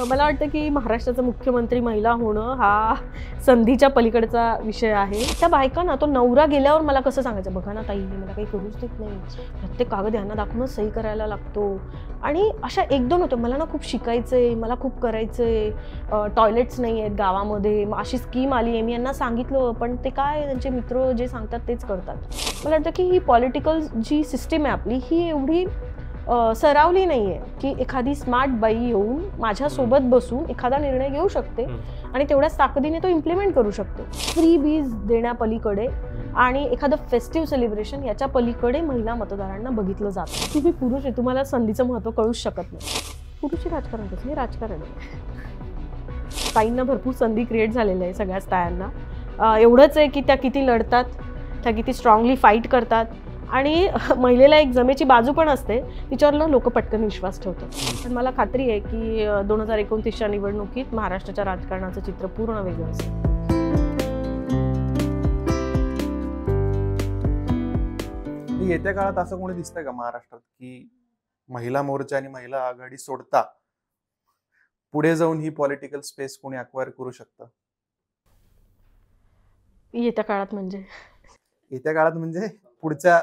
मला वाटतं की महाराष्ट्राचा मुख्यमंत्री महिला होणं हा संधीच्या पलीकडचा विषय आहे. त्या बायकांना तो नवरा गेल्यावर मला कसं सांगायचं, बघा ना ताई मला काही करूच देत नाही, प्रत्येक कागद यांना दाखवूनच सही करायला लागतो. आणि अशा एक दोन होत्या, मला ना खूप शिकायचंय, मला खूप करायचंय, टॉयलेट्स नाही आहेत गावामध्ये, अशी स्कीम आली आहे, मी यांना सांगितलं पण ते काय त्यांचे मित्र जे सांगतात तेच करतात. मला वाटतं की ही पॉलिटिकल जी सिस्टीम आहे आपली ही एवढी सरावली नाहीये की एखादी स्मार्ट बाई येऊन माझ्यासोबत बसून एखादा निर्णय घेऊ शकते आणि तेवढ्याच ताकदीने तो इम्प्लिमेंट करू शकते. फ्री बीज देण्यापलीकडे आणि एखादं फेस्टिव्ह सेलिब्रेशन याच्या पलीकडे महिला मतदारांना बघितलं जातं. तुम्ही पुरुष आहे, तुम्हाला संधीचं महत्त्व कळूच शकत नाही. पुरुष राजकारण कसं हे राजकारण आहे. ताईंना भरपूर संधी क्रिएट झालेल्या आहे, सगळ्याच तायांना. एवढंच आहे की त्या किती लढतात, त्या किती स्ट्रॉंगली फाईट करतात आणि महिलेला एक जमेची बाजू पण असते, तिच्यावर लोक पटकन विश्वास ठेवतात. पण मला खात्री आहे की 2029च्या निवडणुकीत महाराष्ट्राच्या राजकारणाचं चित्र पूर्ण वेगळं असेल. येत्या काळात असं कोणी दिसतंय का महाराष्ट्रात की महिला मोर्चा आणि महिला आघाडी सोडता पुढे जाऊन ही पॉलिटिकल स्पेस कोणी अक्वायर करू शकतं? येत्या काळात म्हणजे येत्या काळात म्हणजे पुढच्या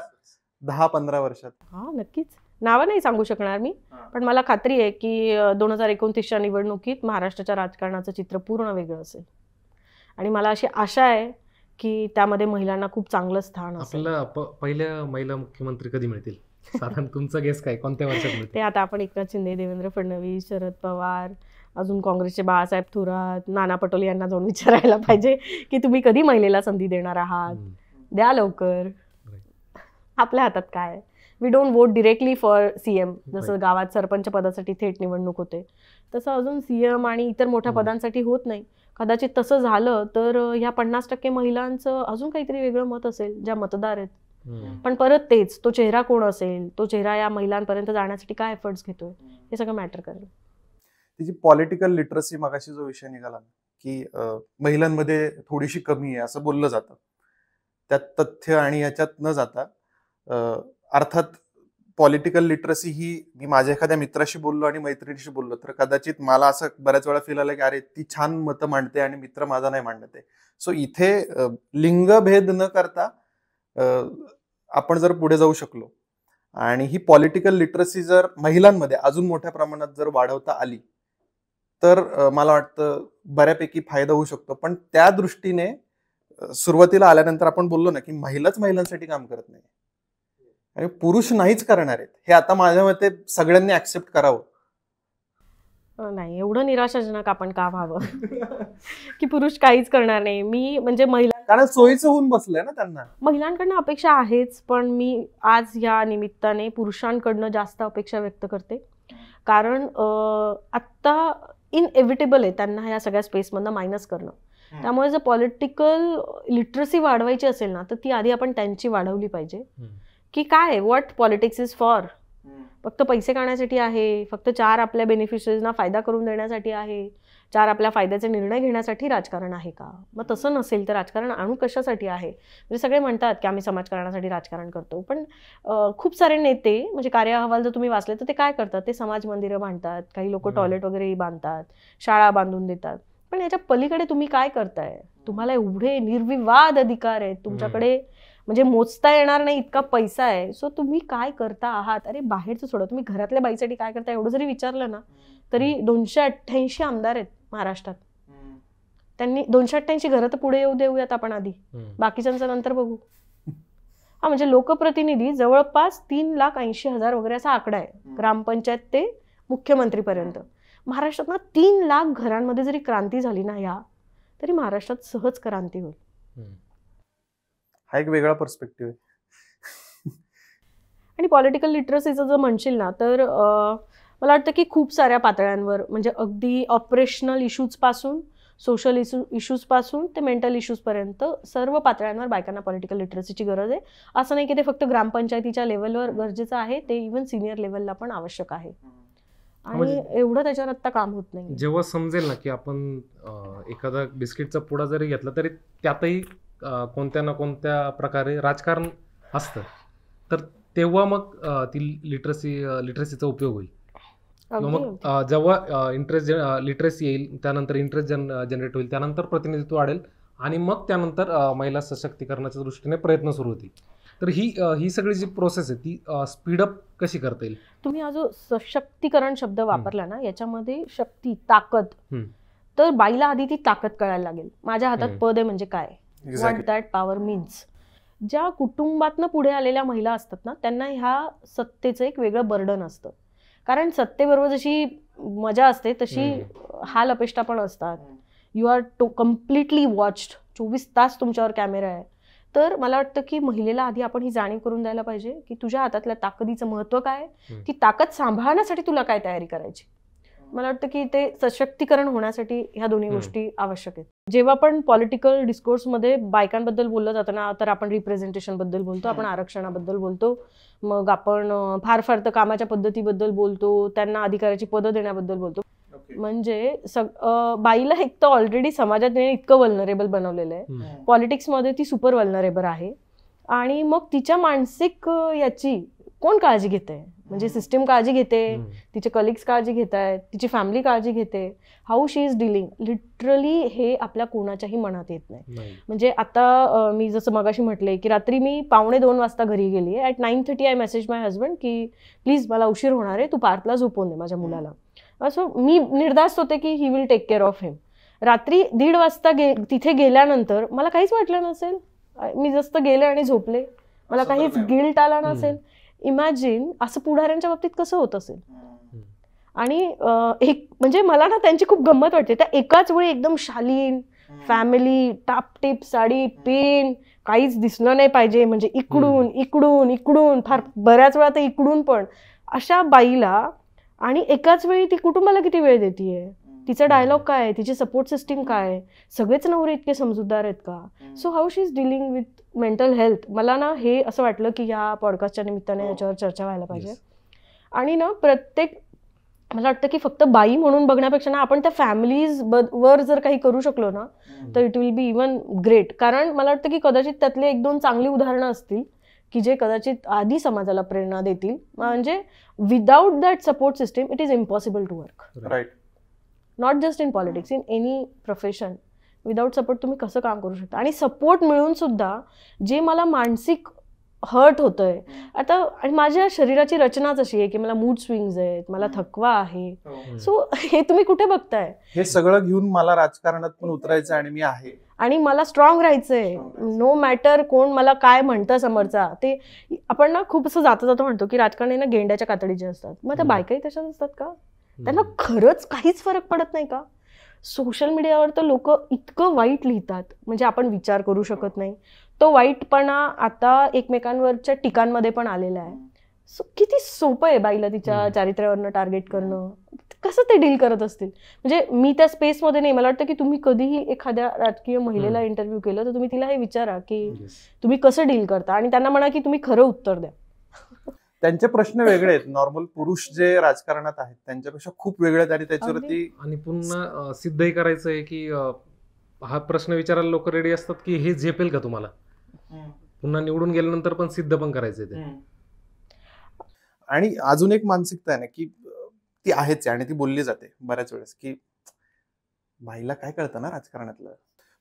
10-15 वर्षात? हा नक्कीच. नावं नाही सांगू शकणार मी, पण मला खात्री आहे की 2029च्या निवडणुकीत महाराष्ट्राच्या राजकारणाचं चित्र पूर्ण वेगळं असेल. आणि मला अशी आशा आहे की त्यामध्ये महिलांना खूप चांगलं स्थान असेल. आपल्याला पहिल्या महिला मुख्यमंत्री कधी मिळतील? साधारण तुमचा गेस काय, कोणत्या वर्षात मिळतील? ते आता आपण एकनाथ शिंदे, देवेंद्र फडणवीस, शरद पवार, अजून काँग्रेसचे बाळासाहेब थोरात, नाना पटोले यांना जाऊन विचारायला पाहिजे की तुम्ही कधी महिलेला संधी देणार आहात, द्या लवकर. आपल्या हातात काय, we don't vote directly for CM. जसं गावात सरपंच पदासाठी थेट निवडणूक होते, तसं अजून सीएम आणि इतर मोठ्या पदांसाठी होत नाही. कदाचित तसं झालं तर ह्या 50% महिलांचं अजून काहीतरी वेगळं मत असेल ज्या मतदार आहेत. पण परत तेच, तो चेहरा कोण असेल, तो चेहरा या महिलांपर्यंत जाण्यासाठी काय एफर्ट्स घेतोय, हे सगळं मॅटर करेल. तिची पॉलिटिकल लिटरसी, मगाशी जो विषय निघाला की महिलांमध्ये थोडीशी कमी आहे असं बोललं जातं, त्यात तथ्य आणि याच्यात न जाता अर्थात पॉलिटिकल लिटरसी ही, मी माझ्या एखाद्या मित्राशी बोललो आणि मैत्रिणीशी बोललो तर कदाचित मला असं बऱ्याच वेळा फील आलं की अरे ती छान मतं मांडते आणि मित्र माझा नाही मांडत आहे. सो इथे लिंगभेद न करता आपण जर पुढे जाऊ शकलो आणि ही पॉलिटिकल लिटरसी जर महिलांमध्ये अजून मोठ्या प्रमाणात जर वाढवता आली तर मला वाटतं बऱ्यापैकी फायदा होऊ शकतो. पण त्या दृष्टीने सुरुवातीला आल्यानंतर आपण बोललो ना की महिलाच महिलांसाठी काम करत नाही आणि पुरुष नाहीच करणार आहेत, हे आता माझ्या मते सगळ्यांनी ऍक्सेप्ट करावं. नाही, एवढं निराशाजनक आपण का व्हावं की पुरुष काहीच करणार नाही. मी म्हणजे महिला, कारण सोयीचं होऊन बसलंय ना त्यांना. महिलांकडनं अपेक्षा आहेच, पण मी आज या निमित्ताने पुरुषांकडनं जास्त अपेक्षा व्यक्त करते. कारण आत्ता इनएव्हिटेबल आहे त्यांना ह्या सगळ्या स्पेसमधनं मायनस करणं. त्यामुळे जर पॉलिटिकल लिटरसी वाढवायची असेल ना तर ती आधी आपण त्यांची वाढवली पाहिजे. की काय, व्हॉट पॉलिटिक्स इज फॉर. फक्त पैसे काढण्यासाठी आहे, फक्त 4 आपल्या बेनिफिशरीजना फायदा करून देण्यासाठी आहे, 4 आपल्या फायद्याचे निर्णय घेण्यासाठी राजकारण आहे का? मग तसं नसेल तर राजकारण आणू कशासाठी आहे? म्हणजे सगळे म्हणतात की आम्ही समाजकारणासाठी राजकारण करतो, पण खूप सारे नेते, म्हणजे कार्य अहवाल जर तुम्ही वाचले तर ते काय करतात, ते समाज मंदिरं बांधतात, काही लोक टॉयलेट वगैरे बांधतात, शाळा बांधून देतात. पण याच्या पलीकडे तुम्ही काय करताय? तुम्हाला एवढे निर्विवाद अधिकार आहेत तुमच्याकडे, म्हणजे मोजता येणार नाही इतका पैसा आहे. सो तुम्ही काय करता आहात? अरे बाहेरचं सोडा, तुम्ही घरातल्या बाईसाठी काय करता एवढं जरी विचारलं ना तरी 288 आमदार आहेत महाराष्ट्रात. त्यांनी 288 घरं तर पुढे येऊ देऊयात आपण आधी, बाकीच्यांचं नंतर बघू. हा म्हणजे लोकप्रतिनिधी जवळपास 3,80,000 वगैरे असा आकडा आहे, ग्रामपंचायत ते मुख्यमंत्रीपर्यंत. महाराष्ट्रात ना 3 लाख घरांमध्ये जरी क्रांती झाली ना ह्या, तरी महाराष्ट्रात सहज क्रांती होईल. हा एक वेगळा पर्स्पेक्टिव्ह आहे. आणि पॉलिटिकल लिटरसीचं जर म्हणशील ना तर मला वाटतं की खूप साऱ्या पातळ्यांवर, म्हणजे अगदी ऑपरेशनल इश्यूजपासून, सोशल इश्यूजपासून ते मेंटल इश्यूजपर्यंत सर्व पातळ्यांवर बायकांना पॉलिटिकल लिटरसीची गरज आहे. असं नाही की ते फक्त ग्रामपंचायतीच्या लेवलवर गरजेचं आहे, ते इव्हन सिनियर लेवलला पण आवश्यक आहे. आणि एवढं त्याच्यावर आत्ता काम होत नाही. जेव्हा समजेल ना की आपण एखादा बिस्किटचा पुडा जरी घेतला तरी त्यातही कोणत्या ना कोणत्या प्रकारे राजकारण असतं, तर तेव्हा मग ती लिटरसीचा उपयोग होईल. मग जेव्हा इंटरेस्ट लिटरेसी येईल, त्यानंतर इंटरेस्ट जनरेट होईल, त्यानंतर प्रतिनिधित्व वाढेल आणि मग त्यानंतर महिला सशक्तीकरणाच्या दृष्टीने प्रयत्न सुरू होतील. तर ही सगळी जी प्रोसेस आहे ती स्पीडअप कशी करता येईल? तुम्ही हा जो सशक्तीकरण शब्द वापरला ना, याच्यामध्ये शक्ती, ताकद, तर बाईला आधी ती ताकद कळायला लागेल. माझ्या हातात पद आहे म्हणजे काय, व्हॉट दॅट पॉवर मीन्स. ज्या कुटुंबातनं पुढे आलेल्या महिला असतात ना, त्यांना ह्या सत्तेचं एक वेगळं बर्डन असतं. कारण सत्तेबरोबर जशी मजा असते तशी हाल अपेष्टा पण असतात. यू आर कम्प्लिटली वॉच्ड, 24 तास तुमच्यावर कॅमेरा आहे. तर मला वाटतं की महिलेला आधी आपण ही जाणीव करून द्यायला पाहिजे की तुझ्या हातातल्या ताकदीचं महत्त्व काय, ती ताकद सांभाळण्यासाठी तुला काय तयारी करायची. मला वाटतं की ते सशक्तीकरण होण्यासाठी ह्या दोन्ही गोष्टी आवश्यक आहेत. जेव्हा पण पॉलिटिकल डिस्कोर्समध्ये बायकांबद्दल बोललं जातं ना, तर आपण रिप्रेझेंटेशनबद्दल बोलतो, आपण आरक्षणाबद्दल बोलतो, मग आपण फार फार तर कामाच्या पद्धतीबद्दल बोलतो, त्यांना अधिकाराची पदं देण्याबद्दल बोलतो. म्हणजे बाईला एक तर ऑलरेडी समाजात इतकं वल्नरेबल बनवलेलं आहे, पॉलिटिक्समध्ये ती सुपर वल्नरेबल आहे. आणि मग तिच्या मानसिक याची कोण काळजी घेते, म्हणजे सिस्टीम काळजी घेते, तिचे कलिग्स काळजी घेत आहेत, तिची फॅमिली काळजी घेते, how she is dealing, literally हे आपल्या कोणाच्याही मनात येत नाही. म्हणजे आता मी जसं मगाशी म्हटले की रात्री मी 1:45 वाजता घरी गेली आहे. At 9:30 I message my husband की प्लीज मला उशीर होणार आहे, तू पार्कला झोपवून दे माझ्या मुलाला. असं मी निर्धास्त होते की he will take care of him. रात्री 1:30 वाजता तिथे गेल्यानंतर मला काहीच वाटलं नसेल, मी जस्त गेले आणि झोपले, मला काहीच गिल्ट आला नसेल. इमॅजिन असं पुढाऱ्यांच्या बाबतीत कसं होत असेल. आणि एक म्हणजे मला ना त्यांची खूप गंमत वाटते. त्या एकाच वेळी एकदम शालीन, फॅमिली, टापटीप साडी, पेन, काहीच दिसलं नाही पाहिजे, म्हणजे इकडून इकडून इकडून, फार बऱ्याच वेळा तर इकडून पण, अशा बाईला आणि एकाच वेळी ती कुटुंबाला किती वेळ देतीये, तिचा डायलॉग काय आहे, तिची सपोर्ट सिस्टीम काय आहे, सगळेच नवरे इतके समजूतदार आहेत का. So how she is dealing with mental health. मला ना हे असं वाटलं की ह्या पॉडकास्टच्या निमित्ताने याच्यावर चर्चा व्हायला पाहिजे. आणि ना प्रत्येक, मला वाटतं की फक्त बाई म्हणून बघण्यापेक्षा ना आपण त्या फॅमिलीज वर जर काही करू शकलो ना तर it will be even great. कारण मला वाटतं की कदाचित त्यातले 1-2 चांगली उदाहरणं असतील की जे कदाचित आधी समाजाला प्रेरणा देतील. म्हणजे without that support system it is impossible to work. Right. Not just in politics, in any profession. Without support तुम्ही कसं काम करू शकता. आणि सपोर्ट मिळून सुद्धा जे मला मानसिक हर्ट होतंय आता, आणि माझ्या शरीराची रचनाच अशी आहे की मला मूड स्विंग्स आहेत, मला थकवा आहे. सो हे तुम्ही कुठे बघताय. हे सगळं घेऊन मला राजकारणात पण उतरायचं आणि मी आहे, आणि मला स्ट्रॉंग राहायचंय, नो मॅटर कोण मला काय म्हणतं समोरचा. ते आपण ना खूप असं जाता जाता म्हणतो की राजकारणी ना गेंड्याच्या कातडीचे असतात. मग त्या बायकाही तशाच असतात का. त्यांना खरंच काहीच फरक पडत नाही का. सोशल मीडियावर तर लोक इतकं वाईट लिहितात, म्हणजे आपण विचार करू शकत नाही. तो वाईटपणा आता एकमेकांवरच्या टीकांमध्ये पण आलेला आहे. सो किती सोपं आहे बाईला तिच्या चारित्र्यावरनं टार्गेट करणं. कसं ते डील करत असतील. म्हणजे मी त्या स्पेसमध्ये नाही. मला वाटतं की तुम्ही कधीही एखाद्या राजकीय महिलेला इंटरव्ह्यू केलं तर तुम्ही तिला हे विचारा की तुम्ही कसं डील करता, आणि त्यांना म्हणा की तुम्ही खरं उत्तर द्या. त्यांचे प्रश्न वेगळे आहेत. नॉर्मल पुरुष जे राजकारणात आहेत त्यांच्यापेक्षा खूप वेगळे आहेत. आणि त्याच्यावरती आणि पुन्हा सिद्धही करायचं आहे की हा प्रश्न विचारायला लोक रेडी असतात की हे झेपेल का तुम्हाला. पुन्हा निवडून गेल्यानंतर पण सिद्ध पण करायचंय ते. आणि अजून एक मानसिकता आहे ना की ती आहेच आणि ती बोलली जाते बऱ्याच वेळेस की बाईला काय कळतं ना राजकारणातलं.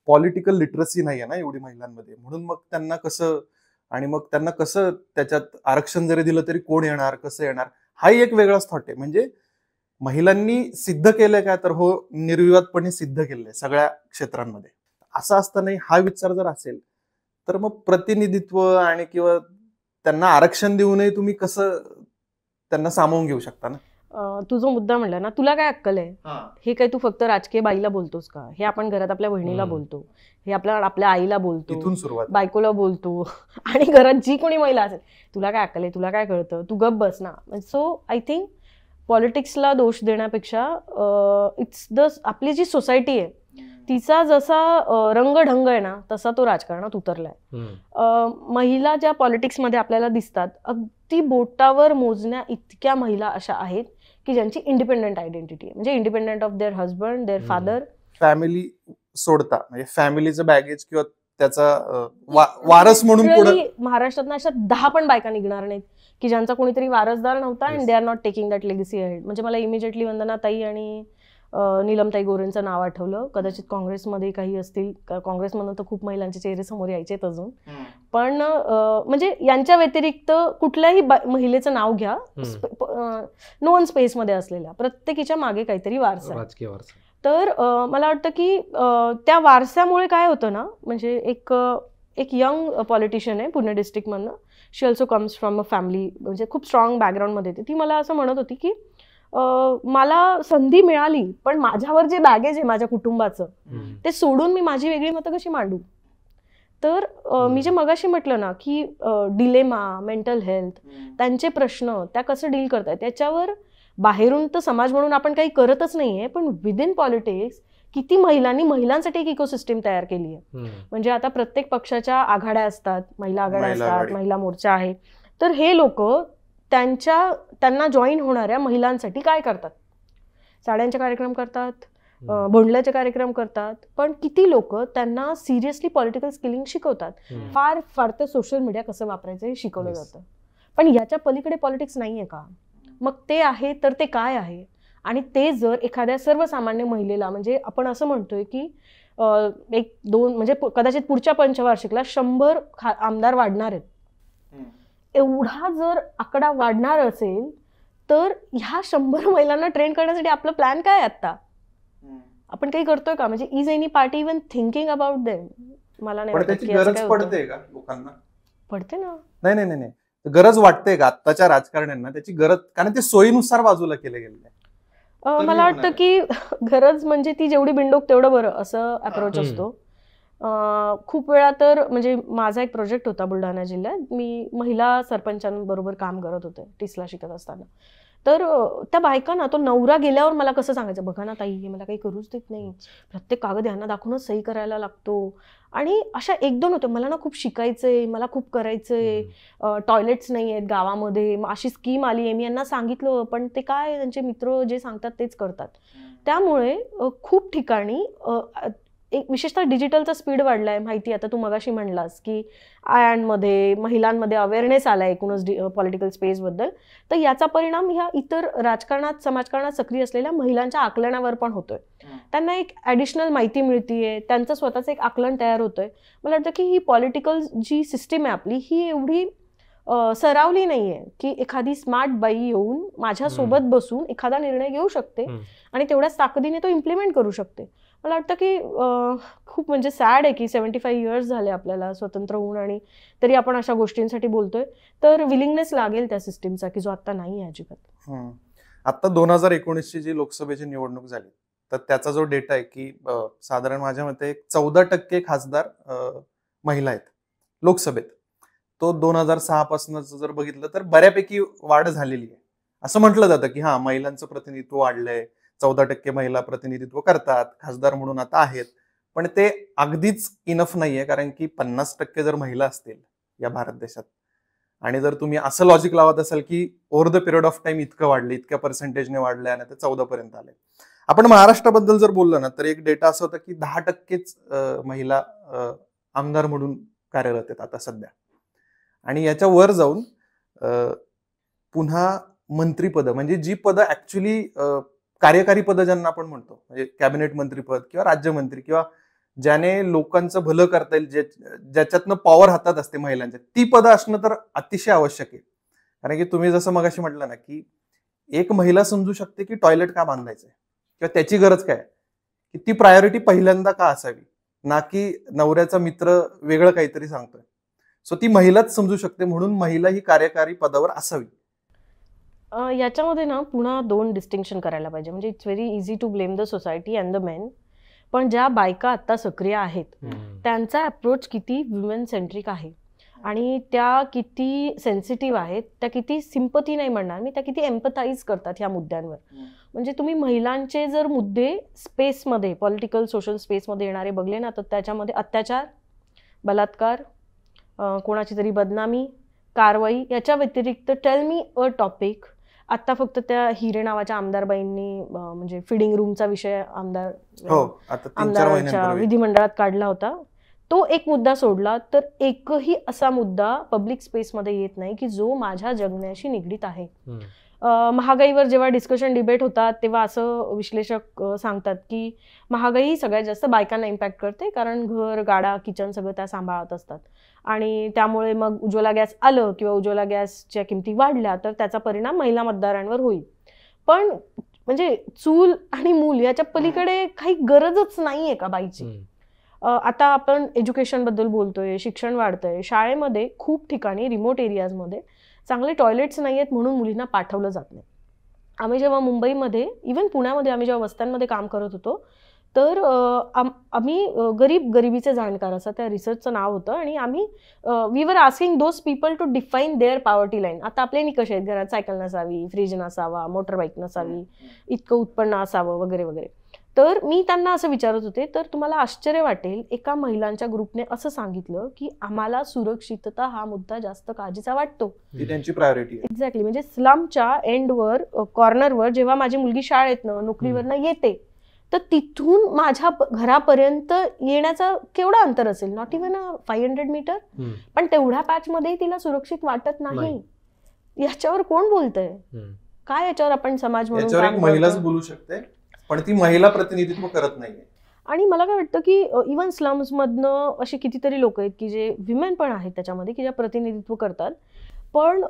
पॉलिटिकल लिटरसी नाही आहे ना एवढी महिलांमध्ये, म्हणून मग त्यांना कसं, आणि मग त्यांना कसं त्याच्यात आरक्षण जरी दिलं तरी कोण येणार, कसं येणार, हाही एक वेगळाच थॉट आहे. म्हणजे महिलांनी सिद्ध केलंय का, तर हो, निर्विवादपणे सिद्ध केलंय सगळ्या क्षेत्रांमध्ये. असं असतानाही हा विचार जर असेल तर मग प्रतिनिधित्व आणि किंवा त्यांना आरक्षण देऊनही तुम्ही कसं त्यांना सामावून घेऊ शकता ना. तू जो मुद्दा म्हणला ना, तुला काय अक्कल आहे, हे काय तू फक्त राजकीय बाईला बोलतोस का. हे आपण घरात आपल्या बहिणीला बोलतो, हे आपल्या आईला बोलतो, इथून सुरुवात, बायकोला बोलतो, आणि घरात जी कोणी महिला असेल तुला काय अक्कल आहे, तुला काय कळतं, तू गप बस ना. सो आय थिंक पॉलिटिक्सला दोष देण्यापेक्षा आपली जी सोसायटी आहे तिचा जसा रंगढंग आहे ना तसा तो राजकारणात उतरलाय. महिला ज्या पॉलिटिक्समध्ये आपल्याला दिसतात अगदी बोटावर मोजण्या इतक्या महिला अशा आहेत की ज्यांची इंडिपेंडंट आयडेंटिटी आहे, म्हणजे independent of their husband, their father. Family सोडता, म्हणजे फॅमिलीचं बॅगेज किंवा त्याचा वारस म्हणून पुढे महाराष्ट्रात अशा 10 पण बायका निघणार नाहीत की ज्यांचा कोणीतरी वारसदार नव्हता and Yes. They are not taking that legacy ahead. म्हणजे मला इमिजिएटली वंदनाताई आणि नीलमताई गोरेंचं नाव आठवलं. कदाचित काँग्रेसमध्ये काही असतील, काँग्रेसमधून तर खूप महिलांचे चेहरे समोर यायचेत अजून, पण म्हणजे यांच्या व्यतिरिक्त कुठल्याही महिलेचं नाव घ्या, नोन स्पेसमध्ये असलेल्या प्रत्येकीच्या मागे काहीतरी वारसा आहे. राजकीय वारसा. तर मला वाटतं की त्या वारसामुळे काय होतं ना, म्हणजे एक यंग पॉलिटिशियन आहे पुणे डिस्ट्रिक्टमधनं. She also comes from a family, म्हणजे खूप स्ट्रॉंग बॅकग्राऊंडमध्ये येते. ती मला असं म्हणत होती की मला संधी मिळाली, पण माझ्यावर जे बॅगेज आहे माझ्या कुटुंबाचं, ते सोडून मी माझी वेगळी मतं कशी मांडू. तर मी जे मगाशी म्हटलं ना की डिलेमा, मेंटल हेल्थ, त्यांचे प्रश्न त्या कसं डील करतायत, त्याच्यावर बाहेरून तर समाज म्हणून आपण काही करतच नाहीये, पण विदिन पॉलिटिक्स किती महिलांनी महिलांसाठी एक इकोसिस्टीम तयार केली आहे. म्हणजे आता प्रत्येक पक्षाच्या आघाड्या असतात, महिला आघाड्या असतात, महिला मोर्चा आहे. तर हे लोक त्यांना जॉईन होणाऱ्या महिलांसाठी काय करतात? साड्यांचे कार्यक्रम करतात, भोंडल्याचे कार्यक्रम करतात, पण किती लोक त्यांना सिरियसली पॉलिटिकल स्किलिंग शिकवतात? फार फार तर सोशल मीडिया कसं वापरायचं हे शिकवलं जातं, पण याच्या पलीकडे पॉलिटिक्स नाहीये का? मग ते आहे तर ते काय आहे? आणि ते जर एखाद्या सर्वसामान्य महिलेला, म्हणजे आपण असं म्हणतोय की 1-2 म्हणजे कदाचित पुढच्या पंचवार्षिकला 100 आमदार वाढणार आहेत, एवढा जर आकडा वाढणार असेल तर ह्या 100 महिलांना ट्रेन करण्यासाठी आपलं प्लॅन काय आता? आपण काही करतोय का? म्हणजे is any party even thinking about them? मला नाही वाटत की गरज पडते का लोकांना? पडते ना. नाही, गरज वाटते का आत्ताच्या राजकारण्यांना त्याची गरज? कारण ते सोयीनुसार बाजूला केले गेले. मला वाटतं की गरज म्हणजे ती जेवढी बिंडोक तेवढं बरं, असं अप्रोच असतो. खूप वेळा तर म्हणजे माझा एक प्रोजेक्ट होता बुलढाणा जिल्ह्यात, मी महिला सरपंचांबरोबर काम करत होते टीसला शिकत असताना. तर त्या बायकांना तो नवरा गेल्यावर मला कसं सांगायचं, बघा ना ताई, हे मला काही करूच देत नाही, प्रत्येक कागद यांना दाखवूनच सही करायला लागतो. आणि अशा 1-2 होत्या, मला ना खूप शिकायचंय, मला खूप करायचंय, टॉयलेट्स नाही आहेत गावामध्ये, अशी स्कीम आली आहे, मी यांना सांगितलं, पण ते काय त्यांचे मित्र जे सांगतात तेच करतात. त्यामुळे खूप ठिकाणी एक विशेषतः डिजिटलचा स्पीड वाढलाय, माहिती. आता तू मगाशी म्हणलास की आयांमध्ये महिलांमध्ये अवेअरनेस आलाय एकूणच पॉलिटिकल स्पेसबद्दल, तर याचा परिणाम ह्या इतर राजकारणात, समाजकारणात सक्रिय असलेल्या महिलांच्या आकलनावर पण होतोय. त्यांना एक ॲडिशनल माहिती मिळतीये, त्यांचं स्वतःचं एक आकलन तयार होतोय. मला वाटतं की ही पॉलिटिकल जी सिस्टीम आहे आपली, ही एवढी सरावली नाहीये की एखादी स्मार्ट बाई येऊन माझ्यासोबत बसून एखादा निर्णय घेऊ शकते आणि तेवढ्याच ताकदीने तो इम्प्लिमेंट करू शकते. मला वाटतं की खूप म्हणजे सॅड आहे की 75 इयर्स झाले आपल्याला स्वतंत्र होऊन, आणि तरी आपण अशा गोष्टींसाठी बोलतोय. तर विलिंगनेस लागेल त्या सिस्टीमचा की जो आता नाही आहे अजिबात. आता 2019ची जी लोकसभेची निवडणूक झाली, तर त्याचा जो डेटा आहे की साधारण माझ्या मते 14% खासदार महिला आहेत लोकसभेत. तो 2006 पासून जर बघितलं तर बऱ्यापैकी वाढ झालेली आहे. असं म्हटलं जातं की हा, महिलांचं प्रतिनिधित्व वाढलंय, 14% महिला प्रतिनिधित्व करतात, खासदार म्हणून आता आहेत. पण ते अगदीच इनफ नाहीये, कारण की 50% जर महिला असतील या भारत देशात, आणि जर तुम्ही असं लॉजिक लावत असाल की over the period of time इतकं वाढलं, इतक्या पर्सेंटेजने वाढलंय आणि ते 14 पर्यंत आले. आपण महाराष्ट्राबद्दल जर बोललो ना, तर एक डेटा असं होता की 10%च महिला आमदार म्हणून कार्यरत आहेत आता सध्या. आणि याच्या वर जाऊन पुन्हा मंत्रीपद, म्हणजे जी पदं ऍक्च्युली कार्यकारी पद ज्यांना आपण म्हणतो, म्हणजे कॅबिनेट मंत्रीपद किंवा राज्यमंत्री, किंवा ज्याने लोकांचं भलं करता येईल, ज्याच्यातनं पॉवर हातात असते महिलांच्या, ती पदं असणं तर अतिशय आवश्यक आहे. कारण की तुम्ही जसं मगाशी म्हटलं ना की एक महिला समजू शकते की टॉयलेट का बांधायचंय किंवा त्याची गरज काय, की ती प्रायोरिटी पहिल्यांदा का असावी, ना की नवऱ्याचा मित्र वेगळं काहीतरी सांगतोय. सो ती महिलाच समजू शकते, म्हणून महिला ही कार्यकारी पदावर असावी. याच्यामध्ये ना पुन्हा 2 डिस्टिंक्शन करायला पाहिजे. म्हणजे it's very easy to blame the society and the men, पण ज्या बायका आता सक्रिय आहेत त्यांचा अप्रोच किती वुमेन सेंट्रिक आहे, आणि त्या किती सेन्सिटिव्ह आहेत, त्या किती सिम्पथी नाही म्हणणार मी, त्या किती एम्पथाईज करतात ह्या मुद्द्यांवर. म्हणजे तुम्ही महिलांचे जर मुद्दे स्पेसमध्ये, पॉलिटिकल सोशल स्पेसमध्ये येणारे बघले ना, तर त्याच्यामध्ये अत्याचार, बलात्कार, कोणाची तरी बदनामी, कारवाई, याच्या व्यतिरिक्त टेल मी अ टॉपिक. आता फक्त त्या हिरे नावाच्या आमदारबाईंनी म्हणजे फिडिंग रूमचा विषय आमदाराच्या विधिमंडळात काढला होता. तो एक मुद्दा सोडला तर एकही असा मुद्दा पब्लिक स्पेसमध्ये येत नाही की जो माझ्या जगण्याशी निगडीत आहे. महागाईवर जेव्हा डिस्कशन डिबेट होतात तेव्हा असं विश्लेषक सांगतात की महागाई सगळ्यात जास्त बायकांना इम्पॅक्ट करते, कारण घर, गाडा, किचन सगळं त्या सांभाळत असतात आणि त्यामुळे मग उज्ज्वला गॅस आलं किंवा उज्ज्वला गॅसच्या किमती वाढल्या तर त्याचा परिणाम महिला मतदारांवर होईल. पण म्हणजे चूल आणि मूल याच्या पलीकडे काही गरजच नाहीये का बाईची? आता आपण एज्युकेशन बद्दल बोलतोय, शिक्षण वाढतंय, शाळेमध्ये खूप ठिकाणी रिमोट एरियाजमध्ये चांगले टॉयलेट्स नाही आहेत म्हणून मुलींना पाठवलं जात नाही. आम्ही जेव्हा मुंबईमध्ये, इव्हन पुण्यामध्ये आम्ही जेव्हा वस्त्यांमध्ये काम करत होतो तर आम्ही गरिबीचे जाणकार असं त्या रिसर्चचं नाव होतं आणि आम्ही we were asking those people to define their poverty line. आता आपले निकष आहेत, घरात सायकल नसावी, फ्रीज नसावा, मोटरबाईक नसावी, इतकं उत्पन्न असावं वगैरे वगैरे. तर मी त्यांना असं विचारत होते, तर तुम्हाला आश्चर्य वाटेल एका महिलांच्या ग्रुपने असं सांगितलं की आम्हाला सुरक्षितता हा मुद्दा जास्त काळजीचा वाटतो, ती त्यांची प्रायोरिटी. एक्झॅक्टली. म्हणजे स्लमच्या एंडवर, कॉर्नरवर जेव्हा माझी मुलगी शाळेतनं नोकरीवरनं येते तर तिथून माझ्या घरापर्यंत येण्याचा केवढा अंतर असेल, नॉट इव्हन 500 मीटर, पण तेवढ्या पॅचमध्ये तिला सुरक्षित वाटत नाही. याच्यावर कोण बोलतंय? काय याच्यावर आपण समाज म्हणून महिलाच बोलू शकते, पण ती महिला प्रतिनिधित्व करत नाहीये. आणि मला काय वाटतं की इव्हन स्लम्स मधनं अशी कितीतरी लोक आहेत की जे विमेन पण आहेत त्याच्यामध्ये की ज्या प्रतिनिधित्व करतात, पण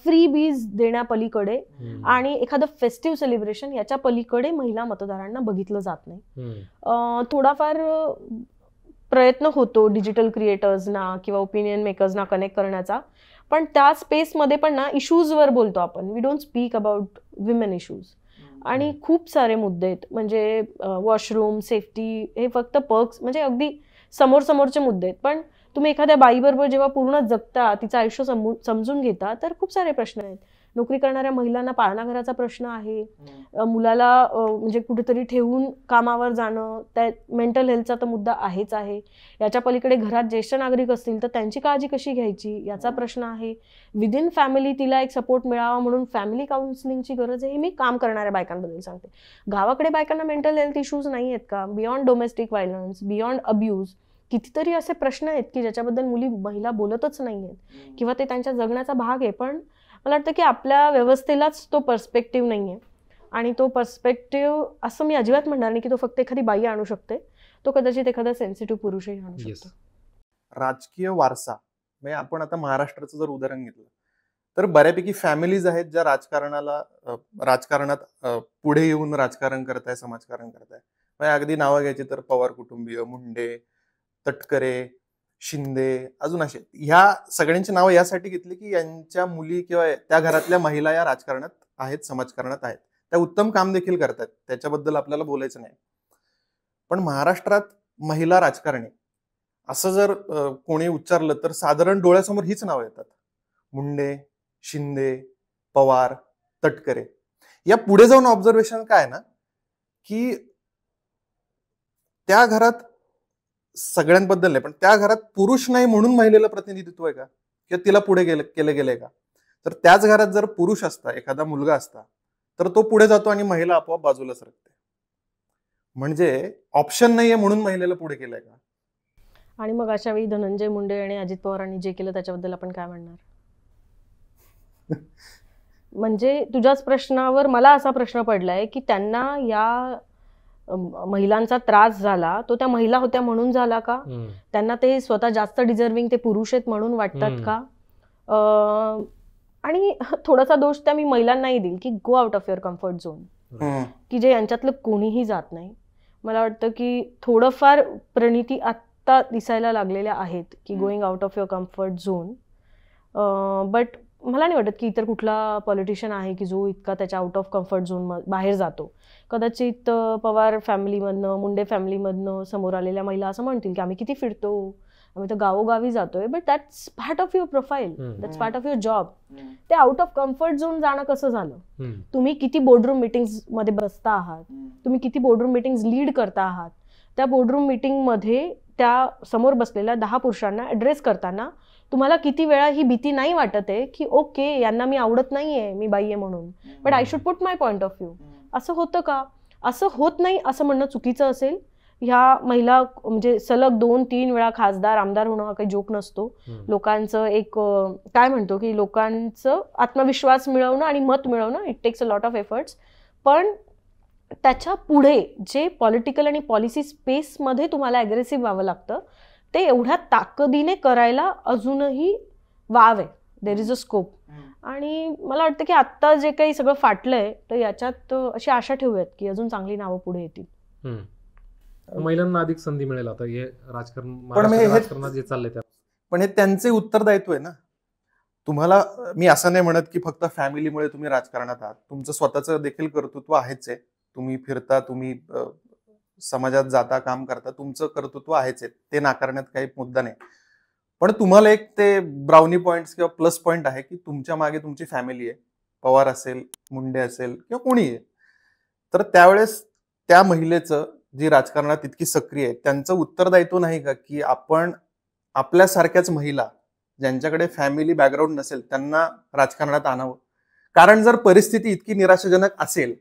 फ्री बीज देण्यापलीकडे आणि एखादं फेस्टिव्ह सेलिब्रेशन याच्या पलीकडे महिला मतदारांना बघितलं जात नाही. थोडाफार प्रयत्न होतो डिजिटल क्रिएटर्सना किंवा ओपिनियन मेकर्सना कनेक्ट करण्याचा, पण त्या स्पेसमध्ये पण ना इश्यूजवर बोलतो आपण, we don't speak about women issues. आणि खूप सारे मुद्दे आहेत, म्हणजे वॉशरूम, सेफ्टी, हे फक्त पर्क्स म्हणजे अगदी समोरचे मुद्दे आहेत. पण तुम्ही एखाद्या बाईबरोबर जेव्हा पूर्ण जगता, तिचं आयुष्य समजून घेता, तर खूप सारे प्रश्न आहेत. नोकरी करणाऱ्या महिलांना पाळणाघराचा प्रश्न आहे, मुलाला म्हणजे कुठेतरी ठेवून कामावर जाणं, त्या मेंटल हेल्थचा तर मुद्दा आहेच आहे. याच्या पलीकडे घरात ज्येष्ठ नागरिक असतील तर त्यांची काळजी कशी घ्यायची याचा प्रश्न आहे. विदिन फॅमिली तिला एक सपोर्ट मिळावा म्हणून फॅमिली काउन्सिलिंगची गरज आहे. हे मी काम करणाऱ्या बायकांबद्दल सांगते. गावाकडे बायकांना मेंटल हेल्थ इश्यूज नाही आहेत का? Beyond domestic violence, beyond abuse, कितीतरी असे प्रश्न आहेत की ज्याच्याबद्दल महिला बोलतच नाही आहेत किंवा ते त्यांच्या जगण्याचा भाग आहे. पण मला वाटतं की आपल्या व्यवस्थेलाच तो पर्स्पेक्टिव्ह नाही आहे. आणि तो पर्स्पेक्टिव्ह असं मी अजिबात म्हणणार नाही की तो फक्त एखादी बाई आणू शकते, तो कदाचित एखादा सेन्सिटिव्ह पुरुषही आणू शकतो. राजकीय वारसा म्हणजे आपण आता महाराष्ट्राचं जर उदाहरण घेतलं तर बऱ्यापैकी फॅमिलीज आहेत ज्या राजकारणात पुढे येऊन राजकारण करताय, समाजकारण करताय. म्हणजे अगदी नावं घ्यायची तर पवार कुटुंबीय, मुंडे, तटकरे, शिंदे, अजून असे, ह्या सगळ्यांची नावं यासाठी घेतली की यांच्या मुली किंवा त्या घरातल्या महिला या राजकारणात आहेत, समाजकारणात आहेत, त्या उत्तम काम देखील करतात, त्याच्याबद्दल आपल्याला बोलायचं नाही. पण महाराष्ट्रात महिला राजकारणी असं जर कोणी उच्चारलं तर साधारण डोळ्यासमोर हीच नावं येतात: मुंडे, शिंदे, पवार, तटकरे. या पुढे जाऊन ऑब्झर्वेशन काय ना की त्या घरात सगळ्यांबद्दल नाही, पण त्या घरात पुरुष नाही म्हणून महिलेला प्रतिनिधित्व आहे का, किंवा तिला पुढे केलं गेलंय का? तर त्याच घरात जर पुरुष असता, एखादा मुलगा असता, तर तो पुढे जातो आणि महिला आपोआप बाजूला सरकते. म्हणजे ऑप्शन नाहीये म्हणून महिलेला पुढे केलंय का? आणि मग अशा वेळी धनंजय मुंडे आणि अजित पवारांनी जे केलं त्याच्याबद्दल आपण काय म्हणणार? म्हणजे तुझ्याच प्रश्नावर मला असा प्रश्न पडलाय की त्यांना या महिलांचा त्रास झाला तो त्या महिला होत्या म्हणून झाला का? त्यांना ते स्वतः जास्त डिझर्विंग ते पुरुष आहेत म्हणून वाटतात का? आणि थोडासा दोष त्या मी महिलांनाही देईल की go out of your comfort zone, की जे यांच्यातलं कोणीही जात नाही. मला वाटतं की थोडंफार प्रणिती आत्ता दिसायला लागलेल्या आहेत की going out of your comfort zone. But मला नाही वाटत की इतर कुठला पॉलिटिशियन आहे की जो इतका त्याच्या आउट ऑफ कम्फर्ट झोन बाहेर जातो. कदाचित पवार फॅमिलीमधनं, मुंडे फॅमिलीमधनं समोर आलेल्या महिला असं म्हणतील की आम्ही किती फिरतो, आम्ही तर गावोगावी जातोय, but that's part of your profile, that's part of your job. ते आउट ऑफ कम्फर्ट झोन जाणं कसं झालं? तुम्ही किती बोर्डरूम मिटिंग्स मध्ये बसता आहात, तुम्ही किती बोर्डरूम मिटिंग्स लीड करता आहात, त्या बोर्डरूम मिटिंगमध्ये त्या समोर बसलेल्या 10 पुरुषांना ऍड्रेस करताना तुम्हाला किती वेळा ही भीती नाही वाटत आहे की ओके यांना मी आवडत नाहीये, मी बाई आहे म्हणून, but I should put my point of view. असं होतं का? असं होत नाही असं म्हणणं चुकीचं असेल. ह्या महिला म्हणजे सलग 2-3 वेळा खासदार आमदार होणं हा काही जोक नसतो. लोकांचं एक काय म्हणतो की लोकांचं आत्मविश्वास मिळवणं आणि मत मिळवणं, it takes a lot of efforts. पण त्याच्या पुढे जे पॉलिटिकल आणि पॉलिसी स्पेसमध्ये तुम्हाला ॲग्रेसिव्ह व्हावं लागतं ते एवढ्या ताकदीने करायला अजूनही वाव आहे. There is a scope. आणि मला वाटतं की आत्ता जे काही सगळं फाटलंय तर याच्यात अशी आशा ठेवूयात की अजून चांगली नावं पुढे येतील. महिलांना अधिक संधी मिळेल आता हे हे राजकारणात जे चाललंय त्या. पण हे त्यांचे उत्तरदायित्व आहे ना. तुम्हाला मी असं नाही म्हणत की फक्त फॅमिलीमुळे तुम्ही राजकारणात आहात. तुमचं स्वतःचं देखील कर्तृत्व आहेच आहे. तुम्ही फिरता, तुम्ही समाजात जाता, काम करता, तुमचं कर्तृत्व आहेच आहे. ते नाकारण्यात काही मुद्दा नाही. पण तुम्हाला एक ते ब्राउनी पॉइंट्स किंवा प्लस पॉइंट आहे की तुमच्या मागे तुमची फॅमिली आहे. पवार असेल, मुंडे असेल किंवा कोणी आहे. तर त्यावेळेस त्या महिलेचं जी राजकारणात इतकी सक्रिय आहे त्यांचं उत्तरदायित्व नाही का की आपण आपल्यासारख्याच महिला ज्यांच्याकडे फॅमिली बॅकग्राऊंड नसेल त्यांना राजकारणात आणावं. कारण जर परिस्थिती इतकी निराशाजनक असेल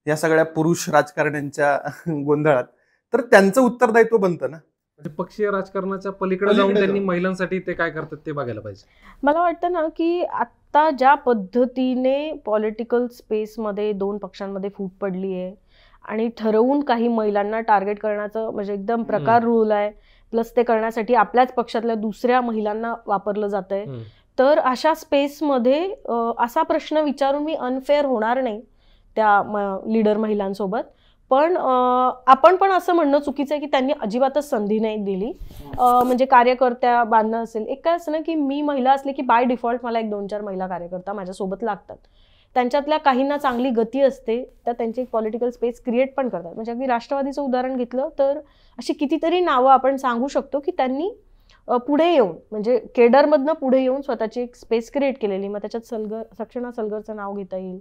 या सगळ्या पुरुष राजकारण्यांच्या गोंधळात तर त्यांचं उत्तरदायित्व बनतं ना. पक्षीय राजकारणाच्या पलीकडे जाऊन त्यांनी महिलांसाठी ते काय करतात ते बघायला पाहिजे. मला वाटतं ना की आता ज्या पद्धतीने पॉलिटिकल स्पेसमध्ये 2 पक्षांमध्ये फूट पडली आहे आणि ठरवून काही महिलांना टार्गेट करण्याचं म्हणजे एकदम प्रकार रूल आहे. प्लस ते करण्यासाठी आपल्याच पक्षातल्या दुसऱ्या महिलांना वापरलं जात आहे. तर अशा स्पेसमध्ये असा प्रश्न विचारून मी अनफेअर होणार नाही त्या लीडर महिलांसोबत. पण आपण पण असं म्हणणं चुकीचं आहे की त्यांनी अजिबातच संधी नाही दिली. म्हणजे कार्यकर्त्या बांधणं असेल, एक काय असं ना की मी महिला असले की बाय डिफॉल्ट मला 1-2-4 महिला कार्यकर्ता माझ्यासोबत लागतात. त्यांच्यातल्या काहींना चांगली गती असते, तर त्यांची एक पॉलिटिकल स्पेस क्रिएट पण करतात. म्हणजे अगदी राष्ट्रवादीचं उदाहरण घेतलं तर अशी कितीतरी नावं आपण सांगू शकतो की त्यांनी पुढे येऊन म्हणजे केडरमधनं पुढे येऊन स्वतःची एक स्पेस क्रिएट केलेली. मग त्याच्यात सक्षणा सलगरचं नाव घेता येईल,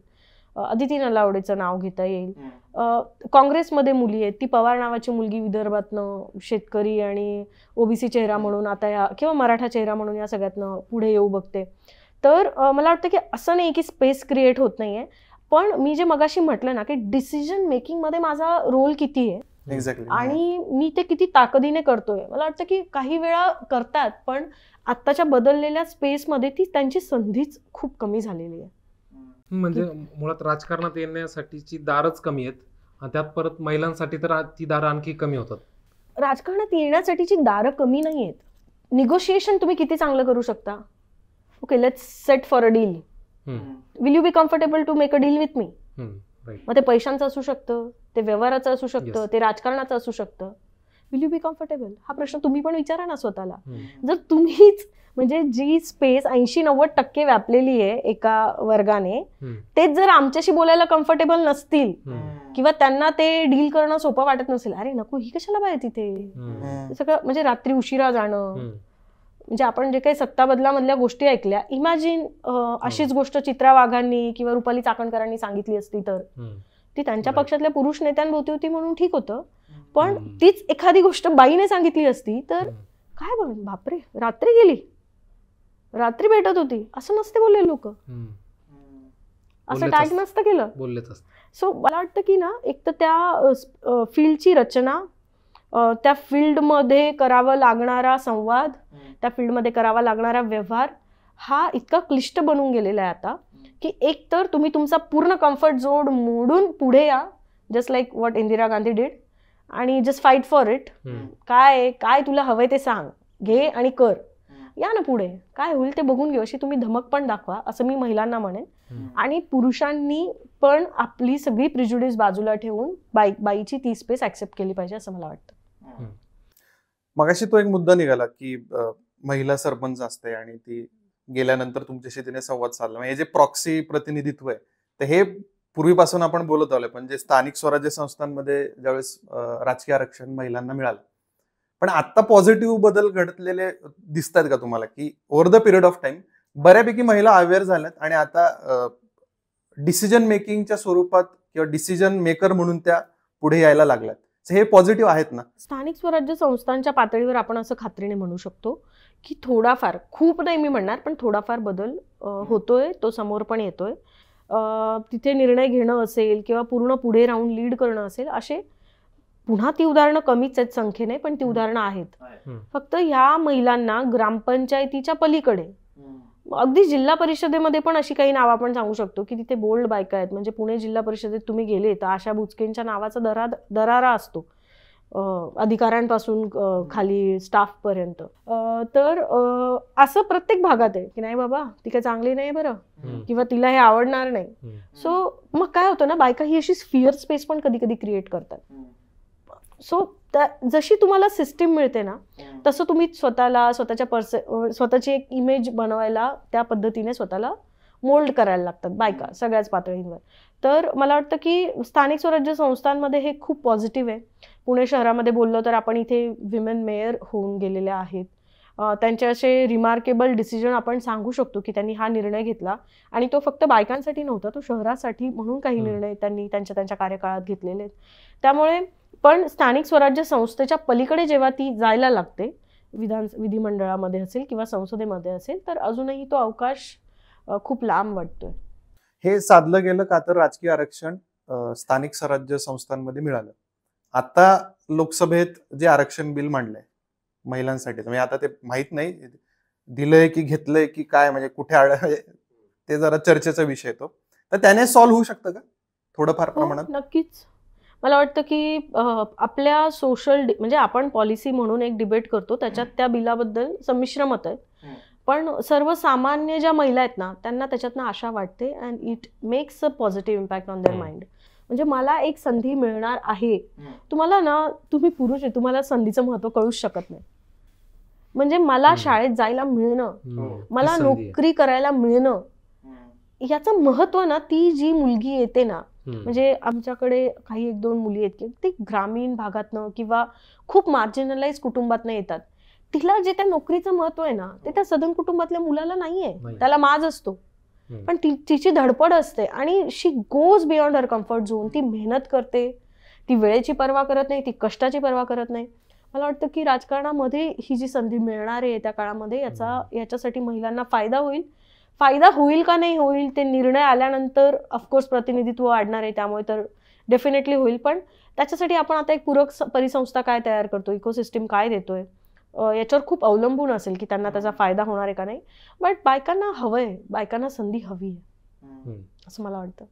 अदिती नलावडेचं नाव घेता येईल. काँग्रेसमध्ये मुली आहेत, ती पवार नावाची मुलगी विदर्भातनं शेतकरी आणि ओबीसी चेहरा म्हणून आता या किंवा मराठा चेहरा म्हणून या सगळ्यातनं पुढे येऊ बघते. तर मला वाटतं की असं नाही की स्पेस क्रिएट होत नाहीये. पण मी जे मगाशी म्हटलं ना की डिसिजन मेकिंगमध्ये माझा रोल किती आहे आणि मी ते किती ताकदीने करतोय. मला वाटतं की काही वेळा करतात पण आत्ताच्या बदललेल्या स्पेसमध्ये ती त्यांची संधीच खूप कमी झालेली आहे. म्हणजे मुळात राजकारणात येण्यासाठीची दारच कमी आहेत आणि त्यात परत महिलांसाठी तर ती दारं आणखी कमी होतात. राजकारणात येण्यासाठीची दारं कमी नाही आहेत. निगोशिएशन तुम्ही किती चांगलं करू शकता. Okay, let's set for a deal. Will you be comfortable to make a deal with me? मग ते पैशांचं असू शकतं, ते व्यवहाराचं असू शकतं, ते राजकारणाचं असू शकतं. Will you be comfortable? हा प्रश्न तुम्ही पण विचारा ना स्वतःला. जर तुम्हीच म्हणजे जी स्पेस 80-90% व्यापलेली आहे एका वर्गाने, तेच जर आमच्याशी बोलायला कम्फर्टेबल नसतील किंवा त्यांना ते डील करणं सोपं वाटत नसेल, अरे नको ही कशाला पाहिजे तिथे सगळं, म्हणजे रात्री उशिरा जाणं, म्हणजे आपण जे काही सत्ता बदलामधल्या गोष्टी ऐकल्या, इमॅजिन अशीच गोष्ट चित्रा वाघांनी किंवा रुपाली चाकणकरांनी सांगितली असती तर ती त्यांच्या पक्षातल्या पुरुष नेत्यांभोवती होती म्हणून ठीक होतं. पण तीच एखादी गोष्ट बाईने सांगितली असती तर काय बघ, बापरे रात्री गेली, रात्री भेटत होती, असं नसते बोलले लोक, असं टॅग नसतं केलं. सो मला वाटतं की ना एक तर त्या फील्डची रचना, त्या फील्डमध्ये करावा लागणारा संवाद, त्या फील्डमध्ये करावा लागणारा व्यवहार हा इतका क्लिष्ट बनून गेलेला आहे आता की एक तर तुम्ही तुमचा पूर्ण कम्फर्ट झोन मोडून पुढे या, just like what Indira Gandhi did, आणि जस्ट फाईट फॉर इट. काय काय तुला हवंय ते सांग, घे आणि कर, या ना पुढे, काय होईल ते बघून घेऊ, अशी तुम्ही धमक पण दाखवा, असं मी महिलांना म्हणेन. आणि पुरुषांनी पण आपली सगळी प्रिज्युडिस बाजूला ठेवून बाईची ती स्पेस ऍक्सेप्ट केली पाहिजे असं मला वाटतं. मगाशी तो एक मुद्दा निघाला की महिला सरपंच असते आणि ती गेल्यानंतर तुमच्याशी तिने संवाद साधला. हे जे प्रॉक्सी प्रतिनिधित्व आहे तर हे पूर्वीपासून आपण बोलत आलोय, पण जे स्थानिक स्वराज्य संस्थांमध्ये ज्यावेळेस राजकीय आरक्षण महिलांना मिळालं, पण आता पॉझिटिव्ह बदल घडलेले दिसत आहेत का तुम्हाला की over the period of time बऱ्यापैकी महिला अवेअर झाल्यात आणि आता डिसिजन मेकिंगच्या स्वरूपात किंवा डिसिजन मेकर म्हणून त्या पुढे यायला लागल्यात? हे पॉझिटिव्ह आहेत ना? स्थानिक स्वराज्य संस्थांच्या पातळीवर आपण असं खात्रीने म्हणू शकतो की थोडाफार, खूप नाही मी म्हणणार, पण थोडाफार बदल होतोय, तो समोर पण येतोय. तिथे निर्णय घेणं असेल किंवा पूर्ण पुढे राहून लीड करणं असेल, असे पुन्हा ती उदाहरणं कमीच आहेत संख्येने, पण ती उदाहरणं आहेत. फक्त ह्या महिलांना ग्रामपंचायतीच्या पलीकडे, अगदी जिल्हा परिषदेमध्ये पण अशी काही नावं आपण सांगू शकतो की तिथे बोल्ड बायका आहेत. म्हणजे पुणे जिल्हा परिषदेत तुम्ही गेले तर आशा बुचकेंच्या नावाचा दरारा असतो, अधिकाऱ्यांपासून खाली स्टाफ पर्यंत. तर असं प्रत्येक भागात आहे की नाही बाबा ती काही चांगली नाही बरं, किंवा तिला हे आवडणार नाही. सो मग काय होतं ना, बायका ही अशी फिअर स्पेस पण कधी कधी क्रिएट करतात. सो जशी तुम्हाला सिस्टीम मिळते ना, तसं तुम्ही स्वतःला स्वतःची एक इमेज बनवायला त्या पद्धतीने स्वतःला मोल्ड करायला लागतात बायका सगळ्याच पातळींवर. तर मला वाटतं की स्थानिक स्वराज्य संस्थांमध्ये हे खूप पॉझिटिव्ह आहे. पुणे शहरामध्ये बोललो तर आपण इथे विमेन मेयर होऊन गेलेल्या आहेत. त्यांचे असे रिमार्केबल डिसिजन आपण सांगू शकतो की त्यांनी हा निर्णय घेतला, आणि तो फक्त बायकांसाठी नव्हता, तो शहरासाठी म्हणून काही निर्णय त्यांनी त्यांच्या कार्यकाळात घेतलेले आहेत. त्यामुळे पण स्थानिक स्वराज्य संस्थेच्या पलीकडे जेव्हा ती जायला लागते, विधिमंडळामध्ये असेल किंवा संसदेमध्ये असेल, तर अजूनही तो अवकाश खूप लांब वाटतोय. हे साधलं गेलं का तर राजकीय आरक्षण स्थानिक स्वराज्य संस्थांमध्ये मिळालं. आता लोकसभेत जे आरक्षण बिल मांडलंय महिलांसाठी, म्हणजे आता ते माहित नाही दिलंय की घेतलंय की काय, म्हणजे कुठे ते जरा चर्चेचा विषय येतो. तर त्याने सॉल्व्ह होऊ शकतं का थोडंफार प्रमाणात? नक्कीच. मला वाटतं की आपल्या म्हणजे आपण पॉलिसी म्हणून एक डिबेट करतो, त्याच्यात त्या बिलाबद्दल संमिश्र मत आहेत. पण सर्वसामान्य ज्या महिला आहेत ना, त्यांना त्याच्यातनं आशा वाटते, and it makes a positive impact on their mind. म्हणजे मला एक संधी मिळणार आहे. तुम्हाला ना, तुम्ही पुरुष आहे, तुम्हाला संधीचं महत्व कळूच शकत नाही. म्हणजे मला शाळेत जायला मिळणं, मला नोकरी करायला मिळणं, याचं महत्व ना, ती जी मुलगी येते ना, म्हणजे आमच्याकडे काही 1-2 मुली आहेत की ती ग्रामीण भागातनं किंवा खूप मार्जिनलाइज कुटुंबातनं येतात. तिला जे त्या नोकरीचं महत्व आहे ना, ते त्या सधन कुटुंबातल्या मुलाला नाहीये. त्याला माज असतो, पण तिची धडपड असते, आणि she goes beyond her comfort zone. ती मेहनत करते, ती वेळेची पर्वा करत नाही, ती कष्टाची पर्वा करत नाही. मला वाटतं की राजकारणामध्ये ही जी संधी मिळणार आहे त्या काळामध्ये, याच्यासाठी महिलांना फायदा होईल का नाही होईल ते निर्णय आल्यानंतर ऑफकोर्स प्रतिनिधित्व वाढणार आहे, त्यामुळे तर डेफिनेटली होईल. पण त्याच्यासाठी आपण आता एक पूरक परिसंस्था काय तयार करतो, इकोसिस्टीम काय देतोय, याच्यावर खूप अवलंबून असेल की त्यांना त्याचा फायदा होणार आहे का नाही. बट बायकांना हवंय, बायकांना संधी हवी आहे असं मला वाटतं.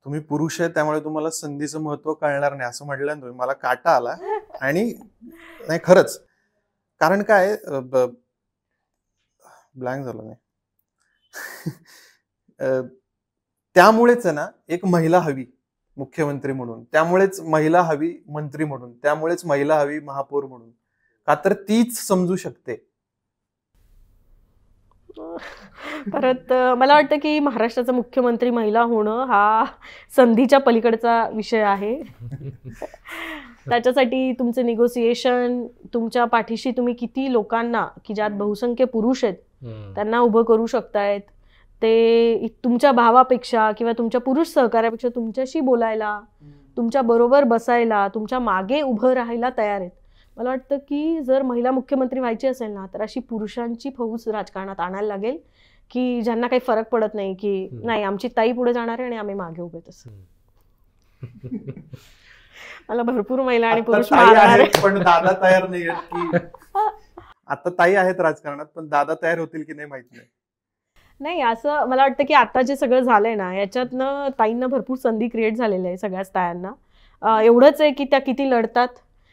तुम्ही पुरुष आहे त्यामुळे तुम्हाला संधीचं महत्व कळणार नाही असं म्हटलं तुम्ही, मला काटा आला. आणि नाही खरंच, कारण काय ब्लँक झालं नाही. त्यामुळेच ना एक महिला हवी मुख्यमंत्री म्हणून, त्यामुळेच महिला हवी मंत्री म्हणून, त्यामुळेच महिला हवी महापौर म्हणून, का तर तीच समजू शकते. परत मला वाटतं की महाराष्ट्राचा मुख्यमंत्री महिला होणं हा संधीच्या पलीकडचा विषय आहे. त्याच्यासाठी तुमचे निगोसिएशन, तुमच्या पाठीशी तुम्ही किती लोकांना की ज्यात बहुसंख्य पुरुष आहेत त्यांना उभं करू शकतायत, ते तुमच्या भावापेक्षा किंवा तुमच्या पुरुष सहकार्यापेक्षा तुमच्याशी बोलायला, तुमच्या बरोबर बसायला, तुमच्या मागे उभं राहायला तयार आहेत. मला वाटतं की जर महिला मुख्यमंत्री व्हायची असेल ना, तर अशी पुरुषांची फौज राजकारणात आणायला लागेल की ज्यांना काही फरक पडत नाही की नाही आमची ताई पुढे जाणार आहे आणि आम्ही मागे उभे. तसं मला भरपूर महिला आणि पुरुष पण दादा तयार नाही आहेत की आता ताई आहेत राजकारणात, पण दादा तयार होतील की नाही माहित नाही. असं मला वाटतं की आता जे सगळं झालंय ना, याच्यातनं ताईंना भरपूर संधी क्रिएट झालेल्या आहे सगळ्याच तायांना. एवढंच आहे की त्या किती लढतात,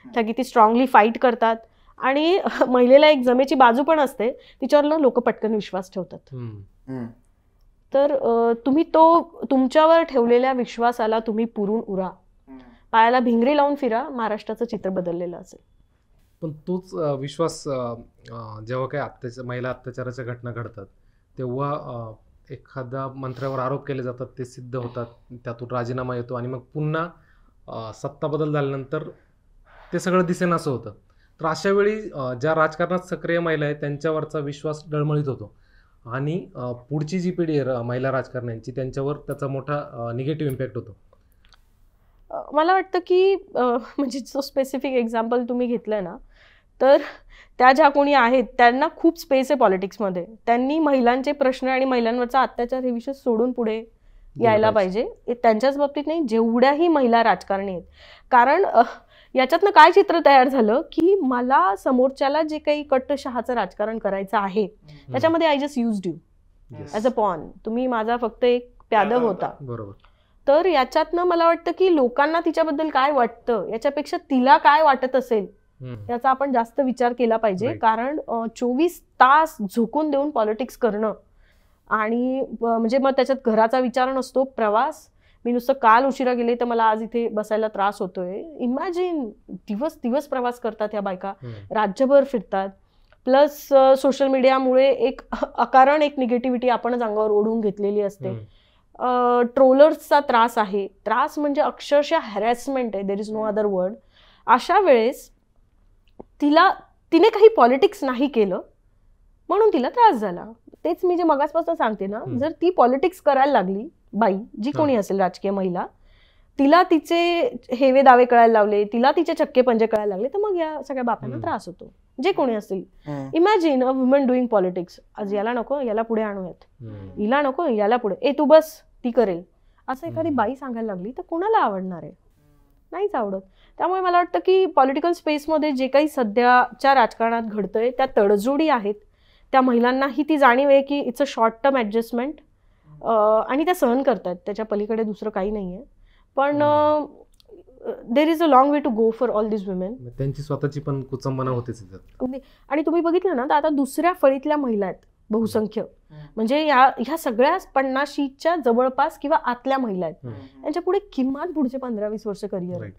त्या किती स्ट्रॉंगली फाईट करतात, आणि महिलेला एक जमेची बाजू पण असते, तिच्यावर लोक पटकन विश्वास ठेवतात. तर तुम्ही तो तुमच्यावर ठेवलेल्या विश्वासाला तुम्ही पुरून उरा, पायाला भिंगरी लावून फिरा, महाराष्ट्राचं चित्र बदललेलं असेल. पण तोच विश्वास जेव्हा काही महिला अत्याचाराच्या घटना घडतात तेव्हा एखाद्या मंत्र्यावर आरोप केले जातात, ते सिद्ध होतात, त्यातून राजीनामा येतो, आणि मग पुन्हा सत्ता बदल झाल्यानंतर ते सगळं दिसेनासं होतं. तर अशा वेळी ज्या राजकारणात सक्रिय महिला आहेत त्यांच्यावरचा विश्वास डळमळीत होतो, आणि पुढची जी पिढी आहे महिला राजकारण्यांची त्यांच्यावर त्याचा मोठा निगेटिव्ह इम्पॅक्ट होतो. मला वाटतं की म्हणजे जो स्पेसिफिक एक्झाम्पल तुम्ही घेतलंय ना, तर त्या ज्या कोणी आहेत त्यांना खूप स्पेस आहे पॉलिटिक्समध्ये. त्यांनी महिलांचे प्रश्न आणि महिलांवरचा अत्याचार हे विषय सोडून पुढे यायला पाहिजे. त्यांच्याच बाबतीत नाही, जेवढ्याही महिला राजकारणी आहेत. कारण याच्यातनं काय चित्र तयार झालं की मला समोरच्याला जे काही कट्टशहाचं राजकारण करायचं आहे त्याच्यामध्ये I just used you as a pawn. तुम्ही माझा फक्त एक प्यादा होता. बरोबर. तर याच्यातनं मला वाटतं की लोकांना तिच्याबद्दल काय वाटतं याच्यापेक्षा तिला काय वाटत असेल याचा आपण जास्त विचार केला पाहिजे. कारण 24 तास झोकून देऊन पॉलिटिक्स करणं आणि म्हणजे मग त्याच्यात घराचा विचार नसतो, प्रवास. मी नुसतं काल उशिरा गेले तर मला आज इथे बसायला त्रास होतोय. इमॅजिन दिवस दिवस प्रवास करतात ह्या बायका, राज्यभर फिरतात. प्लस सोशल मीडियामुळे एक अकारण एक निगेटिव्हिटी आपणच अंगावर ओढून घेतलेली असते. ट्रोलर्सचा त्रास आहे. त्रास म्हणजे अक्षरशः हॅरॅसमेंट आहे. There is no other word. अशा वेळेस तिने काही पॉलिटिक्स नाही केलं म्हणून तिला त्रास झाला. तेच मी जे मगासपासून सांगते ना, जर ती पॉलिटिक्स करायला लागली, बाई जी कोणी असेल राजकीय महिला, तिला तिचे हेवे दावे कळायला लावले, तिला तिचे चक्के पंजे कळायला लागले, तर मग या सगळ्या बापांना त्रास होतो, जे कोणी असेल. Imagine a woman doing politics. आज याला नको, याला पुढे आणूयात, हिला नको, याला पुढे, तू बस, ती करेल, असं एखादी बाई सांगायला लागली तर कोणाला आवडणार आहे? नाहीच आवडत. त्यामुळे मला वाटतं की पॉलिटिकल स्पेसमध्ये जे काही सध्याच्या राजकारणात घडतंय त्या तडजोडी आहेत. त्या महिलांनाही ती जाणीव आहे की it's a short term adjustment आणि त्या सहन करतात, त्याच्या पलीकडे दुसरं काही नाही आहे. पण there is a long way to go for all this women. त्यांची स्वतःची पण कुचंबना होतेच. आणि तुम्ही बघितलं ना तर आता दुसऱ्या फळीतल्या महिला आहेत बहुसंख्य, म्हणजे ह्या सगळ्या 50च्या जवळपास किंवा आतल्या महिला आहेत. त्यांच्या पुढे किमान पुढचे 15-20 वर्ष करिअर आहे.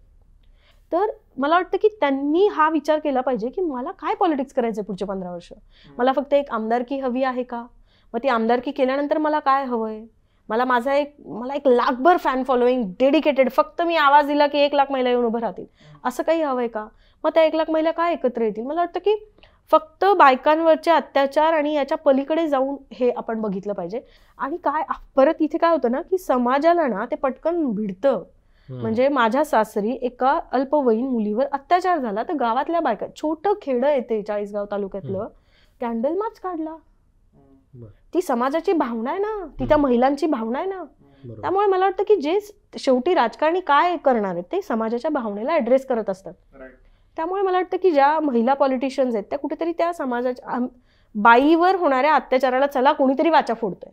तर मला वाटतं की त्यांनी हा विचार केला पाहिजे की मला काय पॉलिटिक्स करायचंय पुढचे 15 वर्ष. मला फक्त एक आमदारकी हवी आहे का? मग ती आमदारकी केल्यानंतर मला काय हवंय? मला एक लाखभर फॅन फॉलोईंग डेडिकेटेड, फक्त मी आवाज दिला की 1 लाख महिला येऊन उभं राहतील, असं काही हवंय का? मग त्या 1 लाख महिला काय एकत्र येतील? मला वाटतं की फक्त बायकांवरचे अत्याचार आणि याच्या पलीकडे जाऊन हे आपण बघितलं पाहिजे. आणि काय परत इथे काय होतं ना की समाजाला ना ते पटकन भिडतं. म्हणजे माझ्या सासरी एका अल्पवयीन मुलीवर अत्याचार झाला तर गावातल्या बायका, छोटं खेडं येते चाळीसगाव तालुक्यातलं, कॅन्डल मार्च काढला. ती समाजाची भावना आहे ना, ती त्या महिलांची भावना आहे ना. त्यामुळे मला वाटतं की जे शेवटी राजकारणी काय करणार आहेत ते समाजाच्या भावनेला ऍड्रेस करत असतात. त्यामुळे मला वाटतं की ज्या महिला पॉलिटिशियन्स आहेत त्या कुठेतरी त्या समाजाच्या बाईवर होणाऱ्या अत्याचाराला चला कोणीतरी वाचा फोडतंय,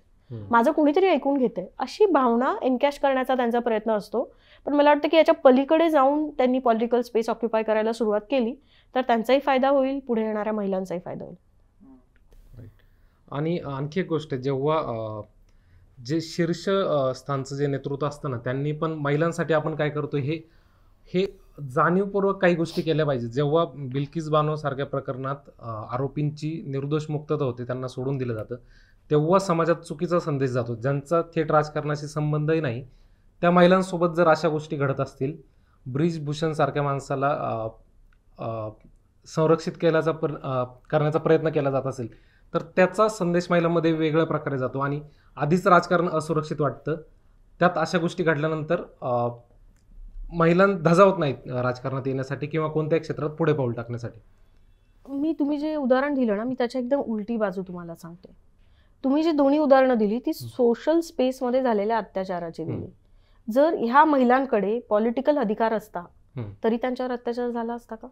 माझं कुणीतरी ऐकून घेतंय, अशी भावना एनकॅश करण्याचा त्यांचा प्रयत्न असतो. पण मला वाटतं की याच्या पलीकडे जाऊन त्यांनी पॉलिटिकल स्पेस ऑक्युपाय करायला सुरुवात केली तर त्यांचाही फायदा होईल, पुढे येणाऱ्या महिलांचाही फायदा होईल. आणि आणखी एक गोष्ट, जेव्हा जे शीर्ष स्थानचं जे नेतृत्व असतं ना, त्यांनी पण महिलांसाठी आपण काय करतो हे जाणीवपूर्वक काही गोष्टी केल्या पाहिजेत. जेव्हा बिल्किस बानो सारख्या प्रकरणात आरोपींची निर्दोष मुक्तता होते, त्यांना सोडून दिलं जातं, तेव्हा समाजात चुकीचा संदेश जातो. ज्यांचा थेट राजकारणाशी संबंधही नाही त्या महिलांसोबत जर अशा गोष्टी घडत असतील, ब्रिजभूषण सारख्या माणसाला संरक्षित करण्याचा प्रयत्न केला जात असेल तर त्याचा संदेश महिलांमध्ये वेगळ्या प्रकारे जातो आणि आधीच राजकारण असुरक्षित वाटतं. त्यात अशा गोष्टी घडल्यानंतर महिलांना धजावत नाहीत राजकारणात येण्यासाठी किंवा कोणत्याही क्षेत्रात पुढे पाऊल टाकण्यासाठी. तुम्ही जे उदाहरण दिलं ना, मी त्याच्या एकदम उलटी बाजू तुम्हाला सांगते. तुम्ही जी दोन्ही उदाहरणं दिली ती सोशल स्पेसमध्ये झालेल्या अत्याचाराची दिली. जर ह्या महिलांकडे पॉलिटिकल अधिकार असता तरी त्यांच्यावर अत्याचार झाला असता का?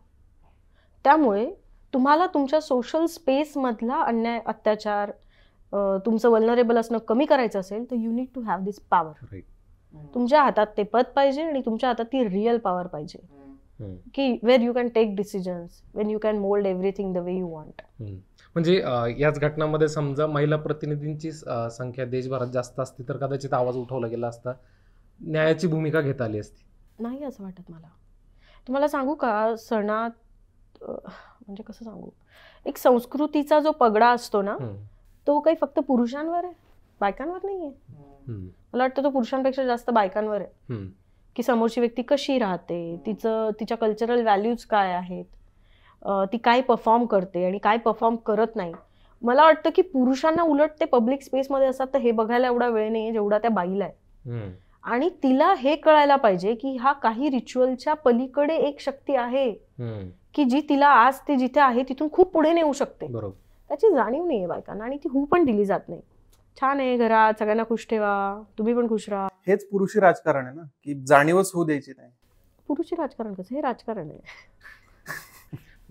त्यामुळे तुम्हाला तुमच्या सोशल स्पेस मधला अन्याय, अत्याचार, तुमचं वल्नरेबल असणं कमी करायचं असेल तर you need to have this power. तुमच्या हातात ते पद पाहिजे आणि तुमच्या हातात ती रिअल पॉवर पाहिजे की where you can take decisions, when you can mould everything the way you want. म्हणजे याच घटनांमध्ये समजा महिला प्रतिनिधींची संख्या देशभरात जास्त असती तर कदाचित आवाज उठवला गेला असता, न्यायाची भूमिका घेता आली असती. नाही असं वाटत मला. तुम्हाला सांगू का, सणात म्हणजे कसं सांगू, एक संस्कृतीचा जो पगडा असतो ना तो काही फक्त पुरुषांवर आहे, बायकांवर नाहीये. मला वाटतं तो पुरुषांपेक्षा जास्त बायकांवर आहे की समोरची व्यक्ती कशी राहते, तिच्या कल्चरल व्हॅल्यूज काय आहेत, ती काय परफॉर्म करते आणि काय परफॉर्म करत नाही. मला वाटतं की पुरुषांना उलट ते पब्लिक स्पेसमध्ये असतात तर हे बघायला एवढा वेळ नाही जेवढा त्या बाईला आहे. आणि तिला हे कळायला पाहिजे की हा काही रिच्युअलच्या पलीकडे एक शक्ती आहे की जी तिला आज ते जिथे आहे तिथून खूप पुढे नेऊ शकते. त्याची जाणीव नाहीये बायकांना आणि ती होऊ पण दिली जात नाही. छान आहे, घरात सगळ्यांना खुश ठेवा, तुम्ही पण खुश राहा. हेच पुरुषी राजकारण आहे ना, की जाणीवच होऊ द्यायची नाही. पुरुषी राजकारण कसं? हे राजकारण आहे.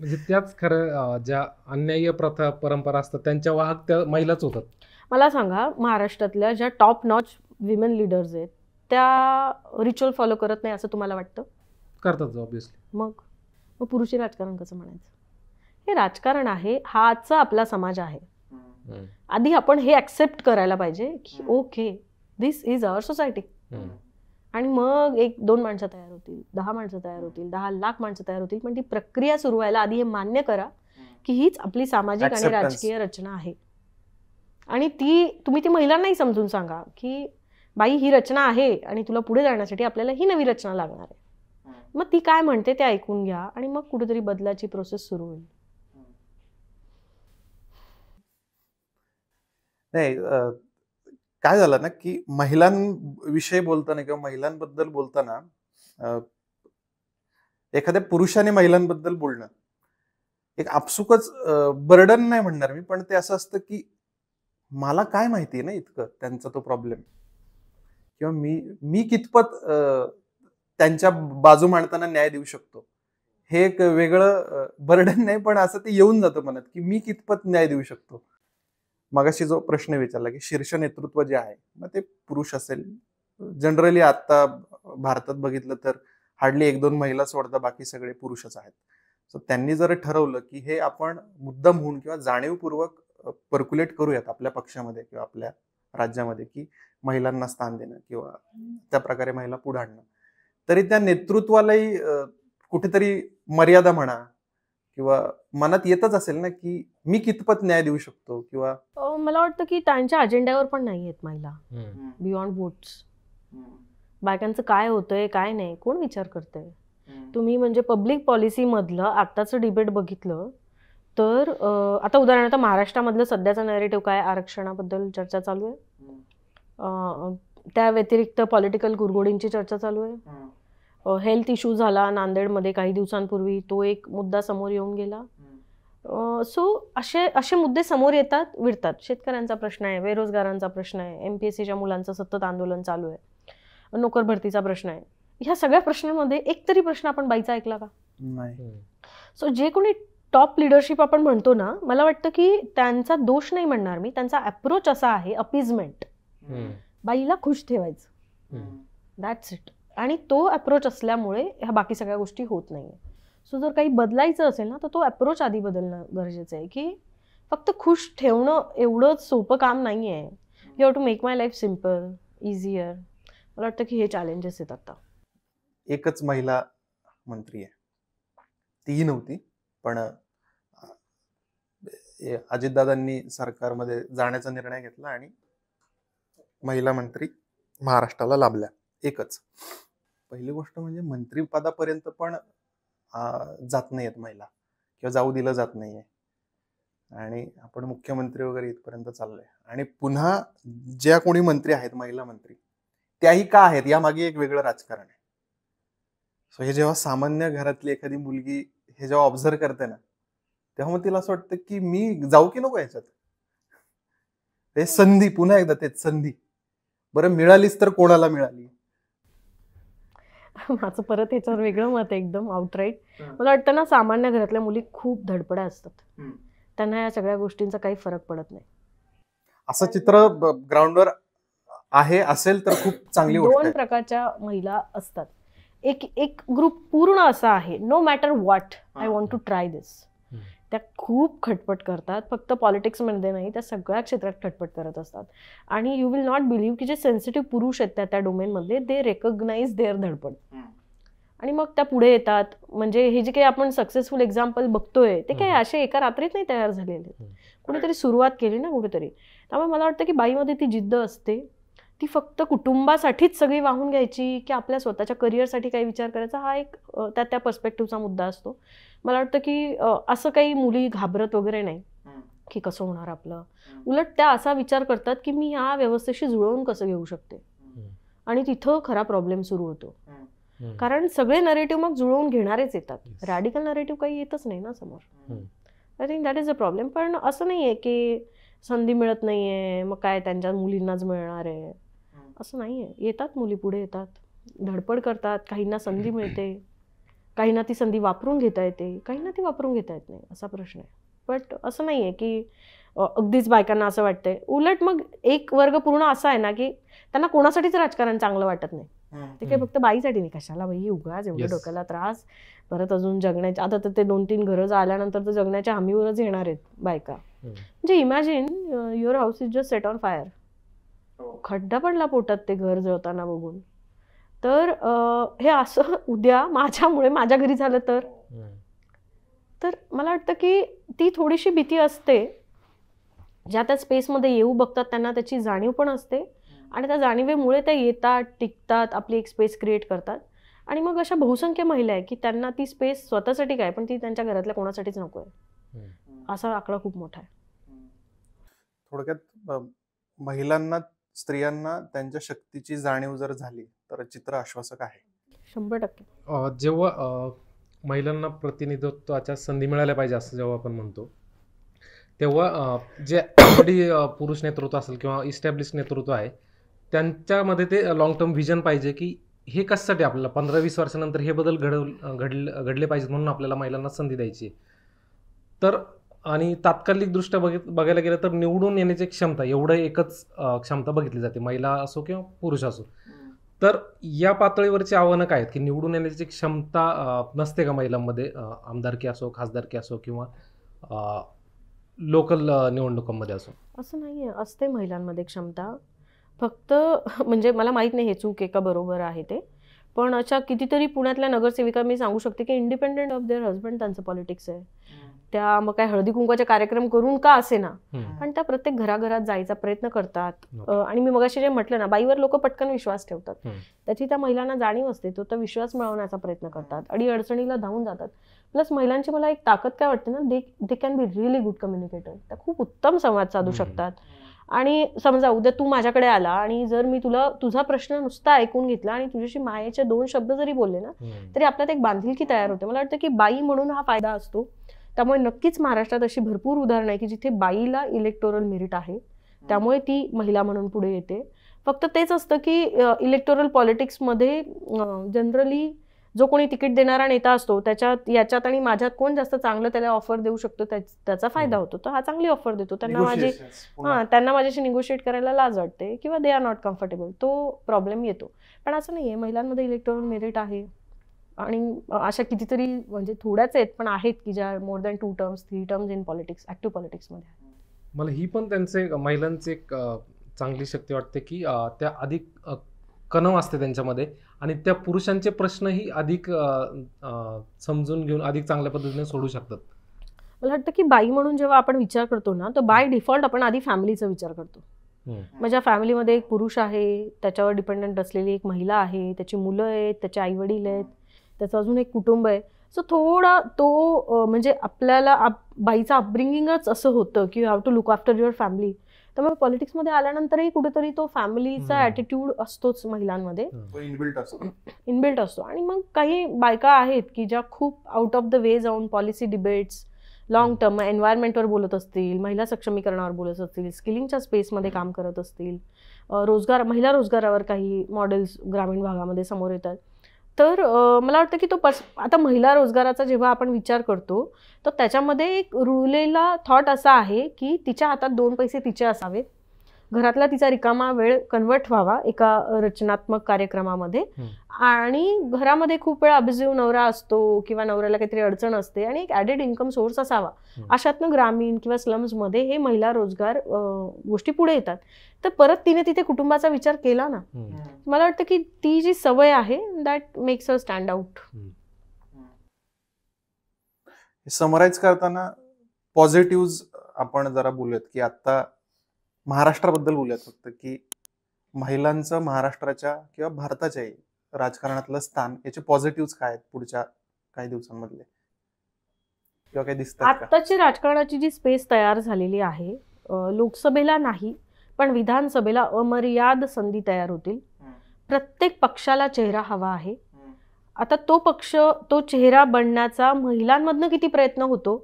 म्हणजे त्याच खरं ज्या अन्याय्य प्रथा परंपरा असतात त्यांच्या वाहक त्या महिलाच होतात. मला सांगा, महाराष्ट्रातल्या ज्या टॉप नॉच विमेन लीडर्स आहेत त्या रिच्युअल फॉलो करत नाही असं तुम्हाला वाटतं? करतात ऑब्व्हियसली. मग पुरुषी राजकारण कसं म्हणायचं? हे राजकारण आहे, हाचा आपला समाज आहे. आधी आपण हे ऍक्सेप्ट करायला पाहिजे की okay, this is our society. आणि मग 1-2 माणसं तयार होतील, 10 माणसं तयार होतील, 10 लाख माणसं तयार होतील, पण ती प्रक्रिया सुरू व्हायला आधी हे मान्य करा की हीच आपली सामाजिक आणि राजकीय रचना आहे. आणि तुम्ही ती महिलांनाही समजून सांगा की बाई ही रचना आहे आणि तुला पुढे जाण्यासाठी आपल्याला ही नवी रचना लागणार आहे. मग ती काय म्हणते ते ऐकून घ्या आणि मग कुठेतरी बदलाची प्रोसेस सुरू होईल. नाही, काय झालं ना की महिलांविषयी बोलताना किंवा महिलांबद्दल बोलताना एखाद्या पुरुषाने महिलांबद्दल बोलणं एक आपसुकच बर्डन नाही म्हणणार मी, पण ते असं असतं की मला काय माहिती ना इतकं त्यांचा तो प्रॉब्लेम, किंवा मी कितपत त्यांच्या बाजू मांडताना न्याय देऊ शकतो. हे एक वेगळं बर्डन नाही, पण असं ते येऊन जातं मनात की मी कितपत न्याय देऊ शकतो. मगाशी जो प्रश्न विचारला की शीर्ष नेतृत्व जे आहे मग ते पुरुष असेल, जनरली आता भारतात बघितलं तर हार्डली 1-2 महिला सोडता बाकी सगळे पुरुषच आहेत. सो त्यांनी जर ठरवलं की हे आपण मुद्दाम होऊन किंवा जाणीवपूर्वक पर्क्युलेट करूयात आपल्या पक्षामध्ये किंवा आपल्या राज्यामध्ये की महिलांना स्थान देणं किंवा त्या प्रकारे महिला पुढे आणणं, तरी त्या नेतृत्वालाही कुठेतरी मर्यादा म्हणा किंवा मनात येतच असेल ना की मी कितपत न्याय देऊ शकतो. किंवा मला वाटतं की त्यांच्या अजेंड्यावर पण नाही आहेत महिला. बियॉन्ड वोट्स बायकांचं काय होतंय काय नाही कोण विचार करतंय? तुम्ही म्हणजे पब्लिक पॉलिसी मधलं आताचं डिबेट बघितलं तर आता उदाहरणार्थ महाराष्ट्रामधलं सध्याचं नॅरेटिव्ह काय, आरक्षणाबद्दल चर्चा चालू आहे. त्या व्यतिरिक्त पॉलिटिकल कुरघोडींची चर्चा चालू आहे. हेल्थ इश्यू झाला नांदेडमध्ये काही दिवसांपूर्वी, तो एक मुद्दा समोर येऊन गेला. सो असे मुद्दे समोर येतात विरतात. शेतकऱ्यांचा प्रश्न आहे, बेरोजगारांचा प्रश्न आहे, MPSCच्या मुलांचं सतत आंदोलन चालू आहे, नोकर भरतीचा प्रश्न आहे. ह्या सगळ्या प्रश्नांमध्ये एक तरी प्रश्न आपण बाईचा ऐकला का? नाही. सो जे कोणी टॉप लिडरशिप आपण म्हणतो ना, मला वाटतं की त्यांचा दोष नाही म्हणणार मी, त्यांचा अप्रोच असा आहे अपीजमेंट, बाईला खुश ठेवायचं, दॅट्स इट. आणि तो अप्रोच असल्यामुळे ह्या बाकी सगळ्या गोष्टी होत नाहीये. सो जर काही बदलायचं असेल ना तर तो अप्रोच आधी बदलणं गरजेचं आहे की फक्त खुश ठेवणं एवढंच सोपं काम नाही आहे. You have to make my life simple, easier. मला वाटतं की हे चॅलेंजेस आहेत आता. एकच महिला मंत्री आहे, तीही नव्हती, पण अजितदादांनी सरकारमध्ये जाण्याचा निर्णय घेतला आणि महिला मंत्री महाराष्ट्राला लाभल्या. एकच. पहिली गोष्ट म्हणजे मंत्रीपदापर्यंत पण जात नाहीयेत महिला किंवा जाऊ दिलं जात नाहीये, आणि आपण मुख्यमंत्री वगैरे इथपर्यंत चाललोय. आणि पुन्हा ज्या कोणी मंत्री आहेत महिला मंत्री त्याही का आहेत यामागे एक वेगळं राजकारण आहे. सो हे जेव्हा सामान्य घरातली एखादी मुलगी हे जेव्हा ऑब्झर्व करते ना, तेव्हा मग तिला असं वाटतं की मी जाऊ की नको याच्यात. ते संधी, पुन्हा एकदा तेच संधी, बरं मिळालीच तर कोणाला मिळाली. माझं परत ह्याच्यावर वेगळं मत आहे एकदम आउटराईट. मला वाटतं ना सामान्य घरातल्या मुली खूप धडपड्या असतात, त्यांना या सगळ्या गोष्टींचा काही फरक पडत नाही. असं चित्र ग्राउंडवर आहे, असेल तर खूप चांगली गोष्ट आहे. 2 प्रकारच्या महिला असतात. एक ग्रुप पूर्ण असा आहे, no matter what I want to try this. त्या खूप खटपट करतात, फक्त पॉलिटिक्समध्ये नाही त्या सगळ्या क्षेत्रात खटपट करत असतात. आणि यू विल नॉट बिलीव्ह की जे सेन्सिटिव्ह पुरुष आहेत त्या डोमेनमधले, दे रेकग्नाइज देअर धडपड आणि मग त्या पुढे येतात. म्हणजे हे जे काही आपण सक्सेसफुल एक्झाम्पल बघतोय ते काही असे एका रात्रीत नाही तयार झालेले, कुणीतरी सुरुवात केली ना कुठेतरी. त्यामुळे मला वाटतं की बाईमध्ये ती जिद्द असते, ती फक्त कुटुंबासाठीच सगळी वाहून घ्यायची की आपल्या स्वतःच्या करिअरसाठी काही विचार करायचा, हा एक त्या पर्स्पेक्टिव्हचा मुद्दा असतो. मला वाटतं की असं काही मुली घाबरत वगैरे नाही की कसं होणार आपलं. उलट त्या असा विचार करतात की मी ह्या व्यवस्थेशी जुळवून कसं घेऊ शकते, आणि तिथं खरा प्रॉब्लेम सुरू होतो. कारण सगळे नरेटिव्ह मग जुळवून घेणारेच येतात, रॅडिकल नरेटिव्ह काही येतच नाही ना समोर. I think that is a problem. पण असं नाहीये की संधी मिळत नाहीये मग काय त्यांच्या मुलींनाच मिळणार आहे, असं नाहीये. येतात मुली, पुढे येतात, धडपड करतात, काहींना संधी मिळते, काहींना ती संधी वापरून घेता येते, काहींना ती वापरून घेता येत नाही, असा प्रश्न आहे. बट असं नाहीये की अगदीच बायकांना असं वाटतंय. उलट मग एक वर्ग पूर्ण असा आहे ना की त्यांना कोणासाठीच राजकारण चांगलं वाटत नाही. ते काही फक्त बाईसाठी नाही, कशाला बाई उगाच एवढं डोक्याला त्रास, परत अजून जगण्याच्या, आता तर ते 2-3 घरं आल्यानंतर तर जगण्याच्या हमीवरच येणार आहेत बायका. म्हणजे imagine your house is just set on fire, खड्डा पडला पोटात ते घर जळताना बघून. तर हे असं उद्या माझ्यामुळे माझ्या घरी झालं तर मला वाटतं की ती थोडीशी भीती असते. ज्या त्या स्पेसमध्ये येऊ बघतात त्यांना त्याची जाणीव पण असते, आणि त्या जाणीवेमुळे त्या येतात, टिकतात, आपली एक स्पेस क्रिएट करतात. आणि मग अशा बहुसंख्य महिला आहे की त्यांना ती स्पेस स्वतःसाठी काय पण ती त्यांच्या घरातल्या कोणासाठीच नको आहे. असा आकडा खूप मोठा आहे. थोडक्यात महिलांना, स्त्रियांना त्यांच्या शक्तीची जाणीव जर झाली तर चित्र आश्वासक आहे. 100%. जेव्हा महिलांना प्रतिनिधित्वाच्या संधी मिळाल्या पाहिजे असं जेव्हा आपण म्हणतो, तेव्हा जे ऑलरेडी पुरुष नेतृत्व असेल किंवा इस्टॅब्लिश नेतृत्व आहे त्यांच्यामध्ये ते लॉंग टर्म व्हिजन पाहिजे की हे कशासाठी आपल्याला 15-20 वर्षानंतर हे बदल घडले पाहिजेत, म्हणून आपल्याला महिलांना संधी द्यायची. तर आणि तात्कालिकदृष्ट्या बघायला गेलं तर निवडून येण्याची क्षमता, एवढं एकच क्षमता बघितली जाते, महिला असो किंवा पुरुष असो. तर या पातळीवरची आव्हानं काय आहेत की निवडून येण्याची क्षमता नसते का महिलांमध्ये, आमदारकी असो, खासदारकी असो किंवा लोकल निवडणुकांमध्ये असो? असं नाहीये, असते महिलांमध्ये क्षमता. फक्त म्हणजे मला माहित नाही हे चूक आहे का बरोबर आहे ते, पण अशा कितीतरी पुण्यातल्या नगरसेविका मी सांगू शकते की इंडिपेंडेंट ऑफ देअर हजबंड त्यांचं पॉलिटिक्स आहे. त्या मग काय हळदी कुंकवाचे कार्यक्रम करून का असे ना, पण त्या प्रत्येक घराघरात जायचा प्रयत्न करतात. आणि मी मगाशी जे म्हटलं ना, बाईवर लोक पटकन विश्वास ठेवतात, त्याची त्या महिलांना जाणीव असते, तो तर विश्वास मिळवण्याचा प्रयत्न करतात, अडीअडचणीला धावून जातात. प्लस महिलांची मला एक ताकद काय वाटते ना, they can be really good communicator. त्या खूप उत्तम संवाद साधू शकतात. आणि समजा उद्या तू माझ्याकडे आला आणि जर मी तुझा प्रश्न नुसता ऐकून घेतला आणि तुझ्याशी मायेचे 2 शब्द जरी बोलले ना, तरी आपल्यात एक बांधिलकी तयार होते. मला वाटतं की बाई म्हणून हा फायदा असतो. त्यामुळे नक्कीच महाराष्ट्रात अशी भरपूर उदाहरणं आहे की जिथे बाईला इलेक्टोरल मेरिट आहे, त्यामुळे ती महिला म्हणून पुढे येते. फक्त तेच असतं की इलेक्टोरल पॉलिटिक्समध्ये जनरली जो कोणी तिकीट देणारा नेता असतो याच्यात आणि माझ्यात कोण जास्त चांगलं त्याला ऑफर देऊ शकतो त्याचा फायदा होतो. तर हा चांगली ऑफर देतो, त्यांना माझ्याशी निगोशिएट करायला लाज वाटते किंवा दे आर नॉट कम्फर्टेबल, तो प्रॉब्लेम येतो. पण असं नाहीये, महिलांमध्ये इलेक्टोरल मेरिट आहे. आणि अशा कितीतरी म्हणजे थोड्याच आहेत पण आहेत की ज्या more than 2 terms 3 terms in politics, active पॉलिटिक्समध्ये. मला ही पण त्यांचे महिलांची एक चांगली शक्ती वाटते की त्या अधिक कणव असते त्यांच्यामध्ये आणि त्या पुरुषांचे प्रश्नही अधिक समजून घेऊन अधिक चांगल्या पद्धतीने सोडू शकतात. मला वाटतं की बाई म्हणून जेव्हा आपण विचार करतो ना, तर बाय डिफॉल्ट आपण आधी फॅमिलीचा विचार करतो. माझ्या फॅमिलीमध्ये एक पुरुष आहे, त्याच्यावर डिपेंडंट असलेली एक महिला आहे, त्याची मुलं आहेत, त्याचे आई वडील आहेत, त्याचं अजून एक कुटुंब आहे. सो थोडा तो म्हणजे आपल्याला बाईचं अपब्रिंगिंगच असं होतं की you have to look after your family. त्यामुळे पॉलिटिक्समध्ये आल्यानंतरही कुठेतरी तो फॅमिलीचा ॲटिट्यूड असतोच महिलांमध्ये, इनबिल्ट असतो. आणि मग काही बायका आहेत की ज्या खूप आउट ऑफ द वे जाऊन पॉलिसी डिबेट्स, लॉंग टर्म एन्व्हायरमेंटवर बोलत असतील, महिला सक्षमीकरणावर बोलत असतील, स्किलिंगच्या स्पेसमध्ये काम करत असतील, महिला रोजगारावर काही मॉडेल्स ग्रामीण भागामध्ये समोर येतात. तर मला वाटतं की आता महिला रोजगाराचा जेव्हा आपण विचार करतो तर त्याच्यामध्ये एक रुळलेला थॉट असा आहे की तिच्या हातात 2 पैसे तिचे असावेत, घरातला तिचा रिकामा वेळ कन्वर्ट व्हावा एका रचनात्मक कार्यक्रमामध्ये, आणि घरामध्ये खूप वेळा अबिजिव्ह नवरा असतो किंवा नवऱ्याला काहीतरी अडचण असते आणि एक ॲडेड इन्कम सोर्स असावा. अशातनं ग्रामीण किंवा स्लम्समध्ये हे महिला रोजगार गोष्टी पुढे येतात. तर परत तिने तिथे कुटुंबाचा विचार केला ना, मला वाटतं की ती जी सवय आहे that makes a stand out. Summarize करताना पॉझिटिव्ह आपण जरा बोलूयात की आता महाराष्ट्राबद्दल बोलूयात फक्त, की महिलांचं महाराष्ट्राच्या किंवा भारताच्याही राजकारणातलं स्थान, याचे पॉझिटिव्ह काय आहेत पुढच्या काही दिवसांमधले किंवा काही दिसतात? आत्ताची राजकारणाची जी स्पेस तयार झालेली आहे, लोकसभेला नाही पण विधानसभेला अमर्याद संधी तयार होतील. प्रत्येक पक्षाला चेहरा हवा आहे. आता तो पक्ष, तो चेहरा बनण्याचा महिलांमधनं किती प्रयत्न होतो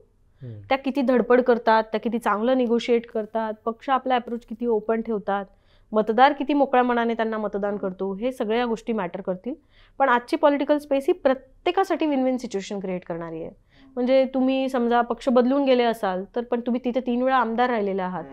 त्या किती धडपड करतात, त्या किती चांगलं निगोशिएट करतात, पक्ष आपला अप्रोच किती ओपन ठेवतात, मतदार किती मोकळ्या मनाने त्यांना मतदान करतो, हे सगळ्या गोष्टी मॅटर करतील. पण आजची पॉलिटिकल स्पेस ही प्रत्येकासाठी विन विन सिच्युएशन क्रिएट करणारी आहे. म्हणजे तुम्ही समजा पक्ष बदलून गेले असाल तर पण तुम्ही तिथे 3 वेळा आमदार राहिलेले आहात,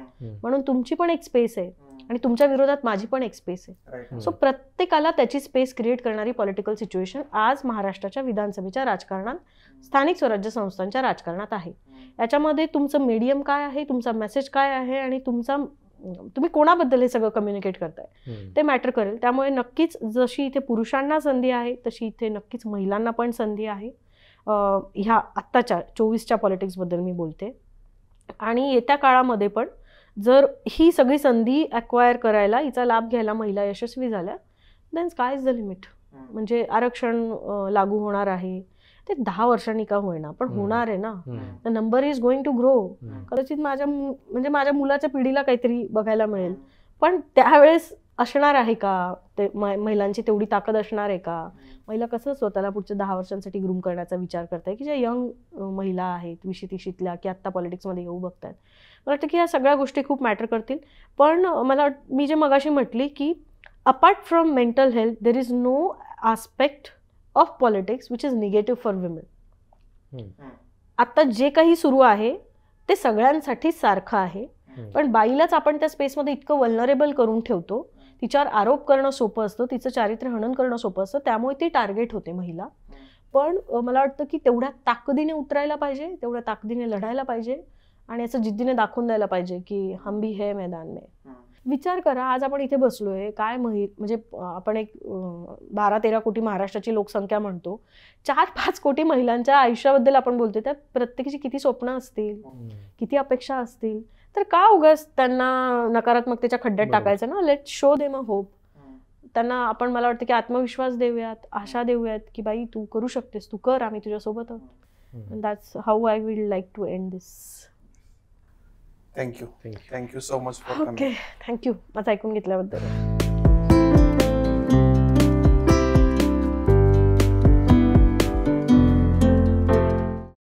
म्हणून तुमची पण एक स्पेस आहे आणि तुमच्या विरोधात माझी पण एक स्पेस आहे. सो प्रत्येकाला त्याची स्पेस क्रिएट करणारी पॉलिटिकल सिच्युएशन आज महाराष्ट्राच्या विधानसभेच्या राजकारणात, स्थानिक स्वराज्य संस्थांच्या राजकारणात आहे. याच्यामध्ये तुमचं मीडियम काय आहे, तुमचा मेसेज काय आहे आणि तुम्ही कोणाबद्दल हे सगळं कम्युनिकेट करताय ते मॅटर करेल. त्यामुळे नक्कीच जशी इथे पुरुषांना संधी आहे तशी इथे नक्कीच महिलांना पण संधी आहे. ह्या आत्ताच्या 24च्या पॉलिटिक्सबद्दल मी बोलते. आणि येत्या काळामध्ये पण जर ही सगळी संधी अक्वायर करायला, हिचा लाभ घ्यायला महिला यशस्वी झाल्या, then sky is the limit. म्हणजे आरक्षण लागू होणार आहे ते 10 वर्षांनी का होईना पण होणार आहे ना. The number is going to grow. कदाचित माझ्या मुलाच्या पिढीला काहीतरी बघायला मिळेल, पण त्यावेळेस असणार आहे का ते महिलांची तेवढी ताकद असणार आहे का? महिला कसं स्वतःला पुढच्या 10 वर्षांसाठी ग्रूम करण्याचा विचार करताय की ज्या यंग महिला आहेत 20-30ल्या की आत्ता पॉलिटिक्समध्ये येऊ बघतायत. मला वाटतं की ह्या सगळ्या गोष्टी खूप मॅटर करतील. पण मी जे मगाशी म्हटली की apart from mental health there is no aspect of politics which is negative for women. आता जे काही सुरू आहे ते सगळ्यांसाठी सारखं आहे, पण बाईलाच आपण त्या स्पेसमध्ये इतकं वल्नरेबल करून ठेवतो, तिच्यावर आरोप करणं सोपं असतं, तिचं चारित्र्य हनन करणं सोपं असतं, त्यामुळे ती टार्गेट होते महिला. पण मला वाटतं की तेवढ्या ताकदीने उतरायला पाहिजे, तेवढ्या ताकदीने लढायला पाहिजे आणि याचं जिद्दीने दाखवून द्यायला पाहिजे की हम भी है मैदान में. विचार करा, आज आपण इथे बसलोय, काय म्हणजे आपण एक 12-13 कोटी महाराष्ट्राची लोकसंख्या म्हणतो, 4-5 कोटी महिलांच्या आयुष्याबद्दल आपण बोलतोय, त्या प्रत्येकाची किती स्वप्न असतील, किती अपेक्षा असतील. तर का उगाच त्यांना नकारात्मकतेच्या खड्ड्यात टाकायचं ना. Let show them a hope. त्यांना आपण मला वाटतं की आत्मविश्वास देऊयात, आशा देऊयात की बाई तू करू शकतेस, तू कर, आम्ही तुझ्यासोबत आहोत. That's how I will like to end this. Thank you so much for coming. Okay, thank you माझं ऐकून घेतल्याबद्दल.